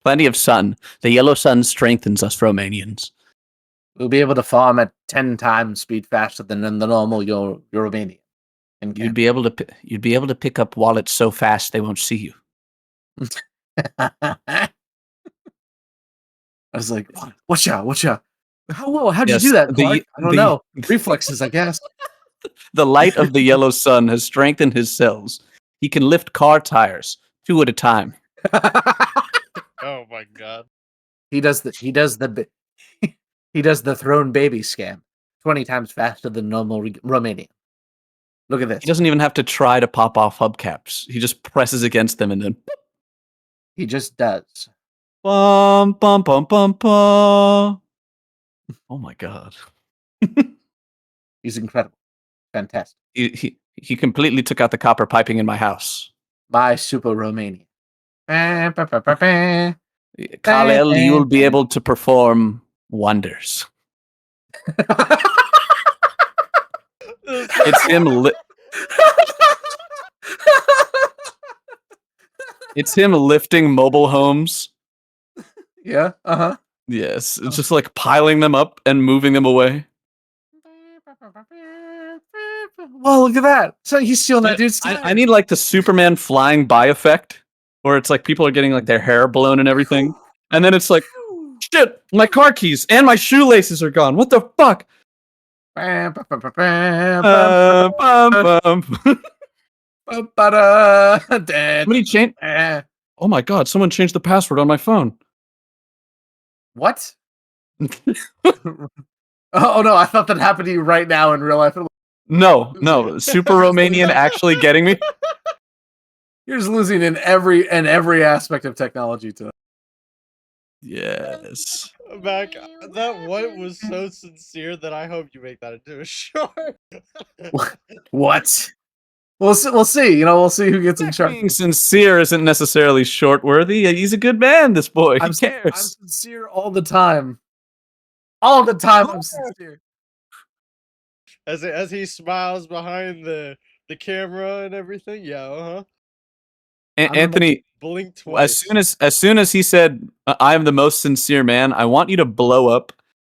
[SPEAKER 2] Plenty of sun. The yellow sun strengthens us Romanians.
[SPEAKER 3] We'll be able to farm at 10 times speed faster than the normal Romanian.
[SPEAKER 2] You'd be able to pick up wallets so fast they won't see you.
[SPEAKER 3] I was like, watch out. How'd you do that, Clark? I don't know. Reflexes, I guess.
[SPEAKER 2] The light of the yellow sun has strengthened his cells. He can lift car tires 2 at a time.
[SPEAKER 4] Oh my god.
[SPEAKER 3] He does the thrown baby scam 20 times faster than normal Romanian. Look at this.
[SPEAKER 2] He doesn't even have to try to pop off hubcaps. He just presses against them and then
[SPEAKER 3] he just does.
[SPEAKER 2] Bum bum bum bum bum. Oh my god.
[SPEAKER 3] He's incredible. Fantastic.
[SPEAKER 2] He completely took out the copper piping in my house.
[SPEAKER 3] Bye, Super Romania.
[SPEAKER 2] Kal-El, you will be able to perform wonders. It's him. It's him lifting mobile homes.
[SPEAKER 3] Yeah.
[SPEAKER 2] Yes, it's just like piling them up and moving them away.
[SPEAKER 3] Well, look at that. So he's stealing that dude's
[SPEAKER 2] I need like the Superman flying by effect, where it's like people are getting like their hair blown and everything, and then it's like, shit, my car keys and my shoelaces are gone. What the fuck? Somebody changed. Oh my god! Someone changed the password on my phone.
[SPEAKER 3] What? Oh no! I thought that happened to you right now in real life.
[SPEAKER 2] No, Super Romanian actually getting me.
[SPEAKER 3] You're just losing in every aspect of technology today.
[SPEAKER 2] Yes.
[SPEAKER 4] Mac, that one was so sincere that I hope you make that into a short.
[SPEAKER 3] What? We'll see. You know, we'll see who gets in charge.
[SPEAKER 2] Being sincere isn't necessarily short worthy. He's a good man, this boy. He
[SPEAKER 3] I'm
[SPEAKER 2] cares.
[SPEAKER 3] sincere all the time. All the time, I'm sincere.
[SPEAKER 4] As he smiles behind the camera and everything. Yeah, uh-huh.
[SPEAKER 2] Anthony,
[SPEAKER 4] blink twice.
[SPEAKER 2] as soon as he said, "I am the most sincere man," I want you to blow up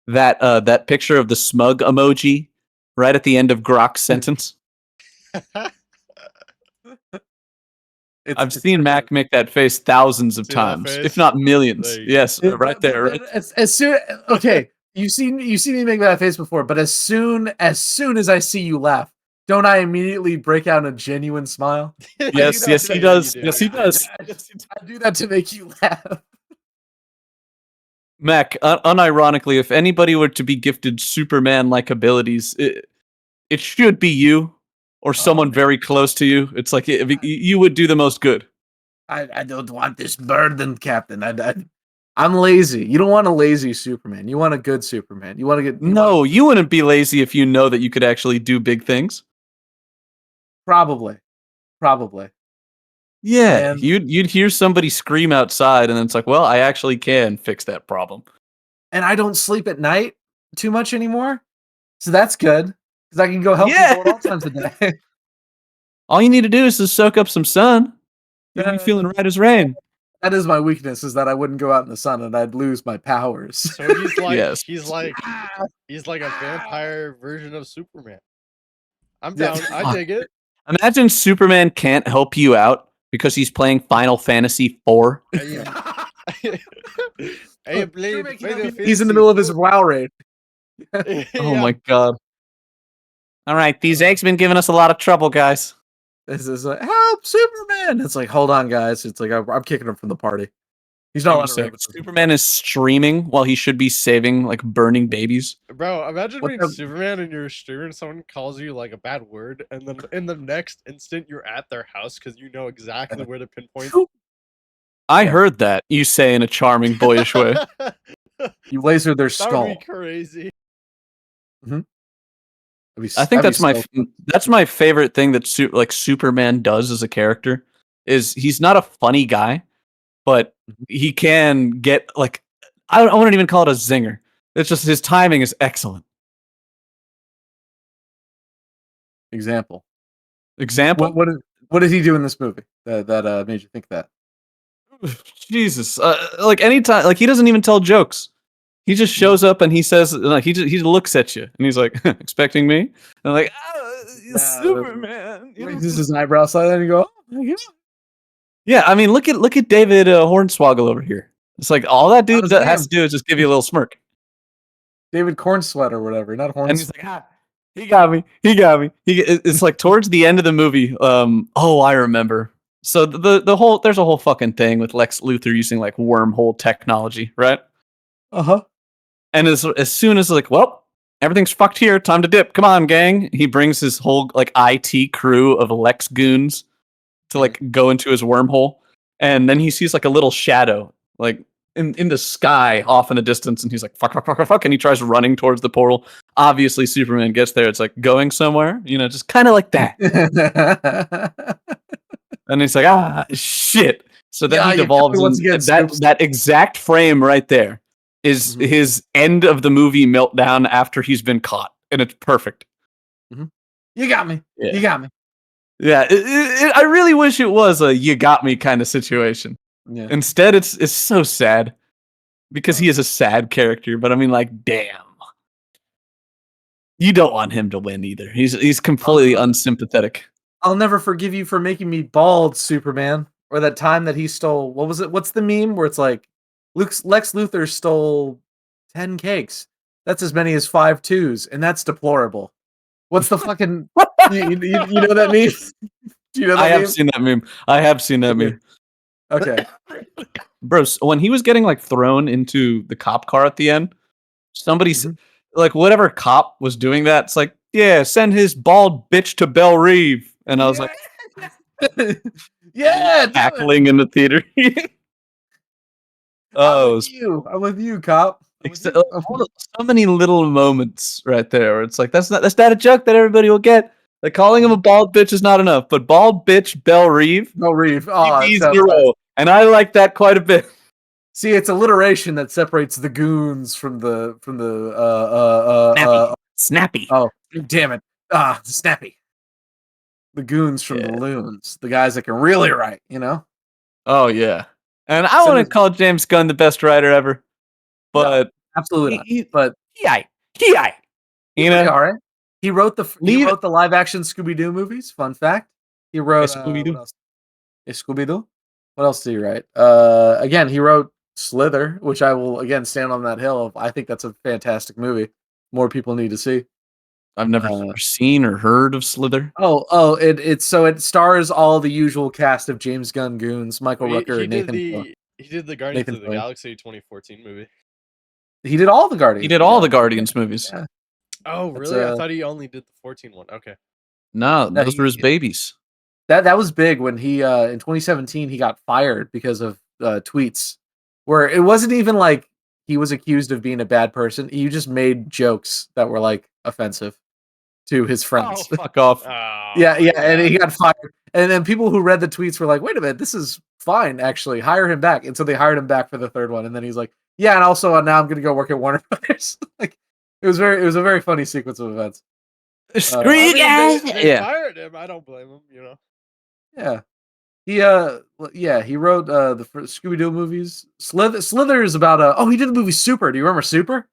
[SPEAKER 2] that picture of the smug emoji right at the end of Grok's sentence. I've seen Mac make that face thousands of times, if not millions. Yes, right there. Right.
[SPEAKER 3] As soon, okay, you see me make that face before, but as soon as I see you laugh, don't I immediately break out in a genuine smile?
[SPEAKER 2] Yes, he does. Yes, he does.
[SPEAKER 3] I do that to make you laugh.
[SPEAKER 2] Mac, unironically, if anybody were to be gifted Superman-like abilities, it should be you or someone very close to you. It's like you would do the most good.
[SPEAKER 3] I don't want this burden, Captain. I'm lazy. You don't want a lazy Superman. You want a good Superman. You want to get
[SPEAKER 2] you wouldn't be lazy if you know that you could actually do big things.
[SPEAKER 3] Probably.
[SPEAKER 2] Yeah,
[SPEAKER 3] And
[SPEAKER 2] you'd hear somebody scream outside, and then it's like, well, I actually can fix that problem.
[SPEAKER 3] And I don't sleep at night too much anymore, so that's good because I can go help people at all times of day.
[SPEAKER 2] All you need to do is to soak up some sun. You'll be feeling right as rain.
[SPEAKER 3] That is my weakness: is that I wouldn't go out in the sun and I'd lose my powers.
[SPEAKER 4] So he's like he's like a vampire version of Superman. I'm down. I dig it.
[SPEAKER 2] Imagine Superman can't help you out because he's playing Final Fantasy IV.
[SPEAKER 4] Hey,
[SPEAKER 3] he's in the middle of his WoW raid.
[SPEAKER 2] Oh my god! All right, these eggs been giving us a lot of trouble, guys.
[SPEAKER 3] This is like, help, Superman! It's like, hold on, guys. It's like I'm kicking him from the party. He's not allowed to.
[SPEAKER 2] Superman is streaming while he should be saving like burning babies.
[SPEAKER 4] Bro, imagine being Superman and you're streaming and someone calls you like a bad word, and then in the next instant you're at their house because you know exactly where to pinpoint.
[SPEAKER 2] I heard that you say in a charming, boyish way.
[SPEAKER 3] You laser their skull.
[SPEAKER 4] That would be crazy.
[SPEAKER 3] Mm-hmm.
[SPEAKER 2] I think that's my favorite thing that Superman does as a character is he's not a funny guy, but he can get like I wouldn't even call it a zinger. It's just his timing is excellent.
[SPEAKER 3] Example.
[SPEAKER 2] What
[SPEAKER 3] did he do in this movie that made you think that?
[SPEAKER 2] Jesus, like anytime, like he doesn't even tell jokes. He just shows up and he says, he looks at you and he's like, expecting me? And I'm like, Superman.
[SPEAKER 3] Raises his eyebrow slightly and you go, oh my God.
[SPEAKER 2] Yeah, I mean, look at David Hornswoggle over here. It's like all that dude has to do is just give you a little smirk.
[SPEAKER 3] David Cornsweat or whatever, not Hornsweat.
[SPEAKER 2] And he's like, he got me. It's like towards the end of the movie. I remember. So there's a whole fucking thing with Lex Luthor using like wormhole technology, right? And as soon as like, well, everything's fucked here, time to dip. Come on, gang. He brings his whole like IT crew of Lex goons to like go into his wormhole, and then he sees like a little shadow like in the sky off in the distance, and he's like, fuck, fuck, fuck, fuck, fuck, and he tries running towards the portal. Obviously, Superman gets there. It's like going somewhere, just kind of like that. And he's like, ah, shit. So then
[SPEAKER 3] Yeah,
[SPEAKER 2] he
[SPEAKER 3] you got me
[SPEAKER 2] devolves
[SPEAKER 3] once
[SPEAKER 2] in
[SPEAKER 3] again, Scoops.
[SPEAKER 2] that exact frame right there is
[SPEAKER 3] Mhm.
[SPEAKER 2] his end of the movie meltdown after he's been caught, and it's perfect.
[SPEAKER 3] You got me.
[SPEAKER 2] Yeah.
[SPEAKER 3] You got me.
[SPEAKER 2] Yeah, I really wish it was a "you got me" kind of situation.
[SPEAKER 3] Yeah.
[SPEAKER 2] Instead, it's so sad because he is a sad character. But I mean, like, damn, you don't want him to win either. He's completely unsympathetic.
[SPEAKER 3] I'll never forgive you for making me bald, Superman. Or that time that he stole, what was it? What's the meme where it's like Lex Luthor stole 10 cakes. That's as many as 5 twos, and that's deplorable. What's the fucking you know that meme? Do you know that
[SPEAKER 2] I have
[SPEAKER 3] meme?
[SPEAKER 2] seen that meme. I have seen that meme.
[SPEAKER 3] Okay.
[SPEAKER 2] Bro, so when he was getting like thrown into the cop car at the end, somebody's like, whatever cop was doing that, it's like, yeah, send his bald bitch to Belle Reve. And I was like,
[SPEAKER 3] Yeah, do it.
[SPEAKER 2] cackling in the theater.
[SPEAKER 3] I'm with you. I'm with you, cop. I'm with
[SPEAKER 2] Except,
[SPEAKER 3] you.
[SPEAKER 2] so many little moments right there where it's like, that's not a joke that everybody will get. Like, calling him a bald bitch is not enough, but bald bitch Belle Reve,
[SPEAKER 3] No Reeve. Oh, that
[SPEAKER 2] TV's in
[SPEAKER 3] sounds
[SPEAKER 2] a
[SPEAKER 3] nice.
[SPEAKER 2] row. And I like that quite a bit.
[SPEAKER 3] See, it's alliteration that separates the goons from the
[SPEAKER 2] Snappy.
[SPEAKER 3] oh, damn it. Ah, snappy. The goons from the
[SPEAKER 2] Yeah.
[SPEAKER 3] loons. The guys that can really write, you know?
[SPEAKER 2] Oh yeah. And I
[SPEAKER 3] Send
[SPEAKER 2] want to
[SPEAKER 3] us-
[SPEAKER 2] call James Gunn the best writer ever, but
[SPEAKER 3] Absolutely not.
[SPEAKER 2] he,
[SPEAKER 3] But
[SPEAKER 2] he,
[SPEAKER 3] he's
[SPEAKER 2] you
[SPEAKER 3] pretty
[SPEAKER 2] know,
[SPEAKER 3] all right. He wrote the
[SPEAKER 2] Leave it.
[SPEAKER 3] live action Scooby Doo movies. Fun fact. He wrote
[SPEAKER 2] Scooby-Doo.
[SPEAKER 3] what else? Scooby Doo. What else did he write? Again, he wrote Slither, which I will again stand on that hill of. I think that's a fantastic movie. More people need to see.
[SPEAKER 2] I've never seen or heard of Slither.
[SPEAKER 3] It stars all the usual cast of James Gunn goons: Michael Rooker,
[SPEAKER 4] He did
[SPEAKER 3] Nathan.
[SPEAKER 4] he did the Guardians
[SPEAKER 3] Nathan
[SPEAKER 4] of the
[SPEAKER 3] Fillion.
[SPEAKER 4] Galaxy 2014 movie.
[SPEAKER 3] He did all the Guardians.
[SPEAKER 2] He did all the Guardians movies.
[SPEAKER 3] Yeah.
[SPEAKER 4] Oh,
[SPEAKER 3] That's,
[SPEAKER 4] really? I thought he only did the 14 one. Okay.
[SPEAKER 2] No,
[SPEAKER 3] No,
[SPEAKER 2] those were his babies.
[SPEAKER 3] That was big when he in 2017 he got fired because of tweets where it wasn't even like he was accused of being a bad person. He just made jokes that were like offensive to his friends.
[SPEAKER 2] Oh, fuck off.
[SPEAKER 3] Yeah, and he got fired. And then people who read the tweets were like, "Wait a minute, this is fine actually. Hire him back." And so they hired him back for the third one. And then he's like, "Yeah, and also now I'm going to go work at Warner Brothers." Like it was a very funny sequence of events.
[SPEAKER 2] Screw you guys.
[SPEAKER 4] They fired him. I don't blame him, you know.
[SPEAKER 3] Yeah. He wrote the Scooby Doo movies. Slither is about he did the movie Super. Do you remember Super?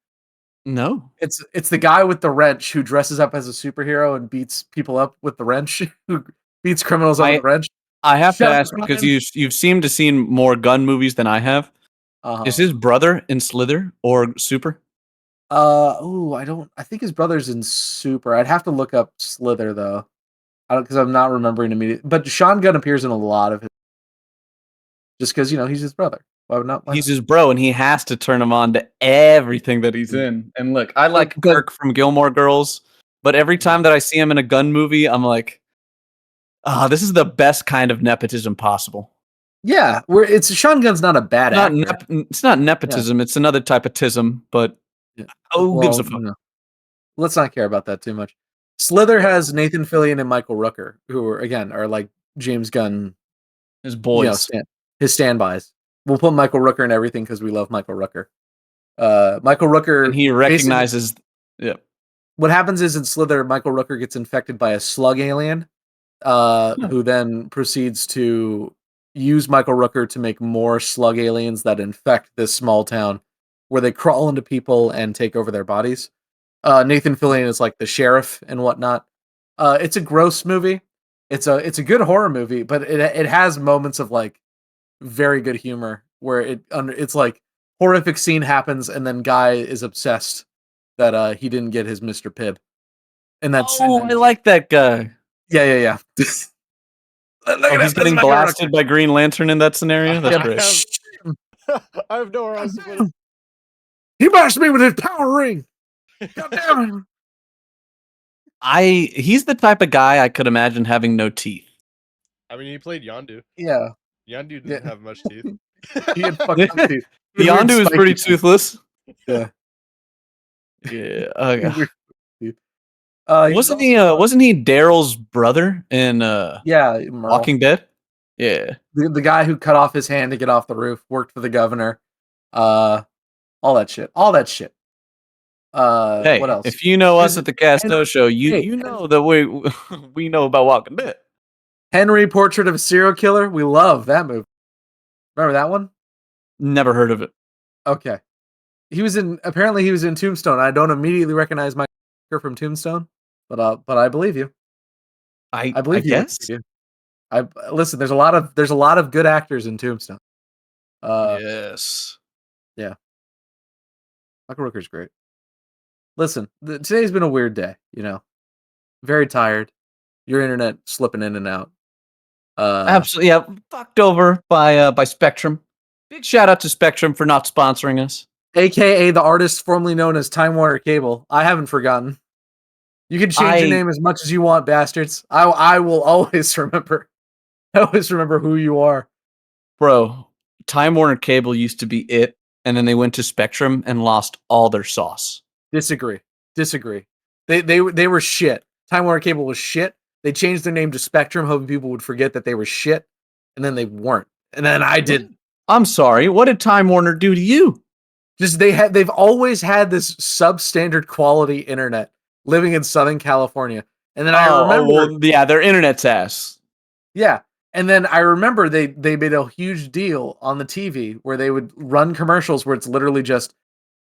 [SPEAKER 2] No.
[SPEAKER 3] It's the guy with the wrench who dresses up as a superhero and beats people up with the wrench, who beats criminals up with the wrench.
[SPEAKER 2] I have to
[SPEAKER 3] Shut
[SPEAKER 2] ask
[SPEAKER 3] up,
[SPEAKER 2] because
[SPEAKER 3] Ryan.
[SPEAKER 2] you've seemed to seen more gun movies than I have.
[SPEAKER 3] Uh-huh.
[SPEAKER 2] Is his brother in Slither or Super?
[SPEAKER 3] I think his brother's in Super. I'd have to look up Slither though. Because I'm not remembering immediately. But Sean Gunn appears in a lot of his, just because he's his brother. Why would not?
[SPEAKER 2] He's his bro, and he has to turn him on to everything that he's in. And look, I like Kirk from Gilmore Girls, but every time that I see him in a gun movie, I'm like, this is the best kind of nepotism possible.
[SPEAKER 3] Yeah, it's Sean Gunn's not a bad actor.
[SPEAKER 2] It's not nepotism. Yeah. It's another type of tism, but who gives a fuck?
[SPEAKER 3] No. Let's not care about that too much. Slither has Nathan Fillion and Michael Rooker, who are like James Gunn,
[SPEAKER 2] his boys,
[SPEAKER 3] his standbys. We'll put Michael Rooker in everything because we love Michael Rooker. Michael Rooker,
[SPEAKER 2] and he recognizes. Yeah.
[SPEAKER 3] What happens is in Slither, Michael Rooker gets infected by a slug alien, who then proceeds to use Michael Rooker to make more slug aliens that infect this small town, where they crawl into people and take over their bodies. Nathan Fillion is like the sheriff and whatnot. It's a gross movie. It's a good horror movie, but it has moments of like very good humor where it's like horrific scene happens and then guy is obsessed that he didn't get his Mr. Pibb. And I
[SPEAKER 2] like that guy.
[SPEAKER 3] Yeah.
[SPEAKER 2] He's getting blasted by Green Lantern in that scenario. That's great.
[SPEAKER 4] I have nowhere else to put it.
[SPEAKER 3] He bashed me with his power ring. God damn it.
[SPEAKER 2] He's the type of guy I could imagine having no teeth.
[SPEAKER 4] I mean, he played Yondu.
[SPEAKER 3] Yeah.
[SPEAKER 4] Yondu didn't have much teeth.
[SPEAKER 3] He had fucked up teeth.
[SPEAKER 2] The
[SPEAKER 3] Weird
[SPEAKER 2] Yondu is
[SPEAKER 3] spiky
[SPEAKER 2] pretty
[SPEAKER 3] teeth.
[SPEAKER 2] toothless.
[SPEAKER 3] Yeah.
[SPEAKER 2] Yeah.
[SPEAKER 3] Weird teeth. He was
[SPEAKER 2] Wasn't he?
[SPEAKER 3] also,
[SPEAKER 2] Wasn't he Daryl's brother in
[SPEAKER 3] yeah, Merle.
[SPEAKER 2] Walking Dead? Yeah.
[SPEAKER 3] The guy who cut off his hand to get off the roof, worked for the governor. All that shit. All that shit.
[SPEAKER 2] Hey,
[SPEAKER 3] What else?
[SPEAKER 2] if you know us
[SPEAKER 3] There's
[SPEAKER 2] at the Castoe
[SPEAKER 3] Henry-
[SPEAKER 2] show, you
[SPEAKER 3] hey,
[SPEAKER 2] you know that we know about Walking Dead.
[SPEAKER 3] Henry, Portrait of a Serial Killer. We love that movie. Remember that one?
[SPEAKER 2] Never heard of it.
[SPEAKER 3] Okay. Apparently he was in Tombstone. I don't immediately recognize my character from Tombstone, but I believe you. I
[SPEAKER 2] I
[SPEAKER 3] believe you. when
[SPEAKER 2] guess.
[SPEAKER 3] you do. I listen. There's a lot of good actors in Tombstone.
[SPEAKER 2] Yes.
[SPEAKER 3] Yeah. Michael Rooker's great. Listen, today's been a weird day. Very tired. Your internet slipping in and out.
[SPEAKER 2] Absolutely. Yeah. Fucked over by Spectrum. Big shout out to Spectrum for not sponsoring us.
[SPEAKER 3] AKA the artist formerly known as Time Warner Cable. I haven't forgotten. You can change your name as much as you want, bastards. I will always remember. I always remember who you are.
[SPEAKER 2] Bro, Time Warner Cable used to be it, and then they went to Spectrum and lost all their sauce.
[SPEAKER 3] Disagree. They were shit. Time Warner Cable was shit. They changed their name to Spectrum, hoping people would forget that they were shit, and then they weren't. And then I did.
[SPEAKER 2] I'm sorry. What did Time Warner do to you?
[SPEAKER 3] Just they've always had this substandard quality internet living in Southern California. And then I remember
[SPEAKER 2] yeah, their internet's ass.
[SPEAKER 3] yeah. And then I remember they made a huge deal on the TV where they would run commercials where it's literally just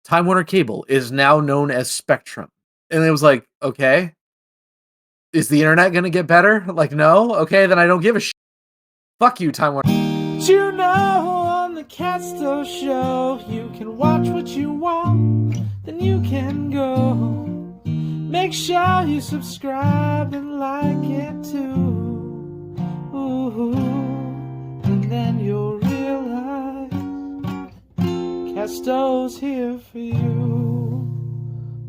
[SPEAKER 3] Time Warner Cable is now known as Spectrum. And it was like, okay, is the internet going to get better? Like, no? Okay, then I don't give a shit. Fuck you, Time Warner.
[SPEAKER 1] You know, on the Castoe show, you can watch what you want, then you can go. Make sure you subscribe and like it too. Ooh, and then you'll realize Castoe's here for you.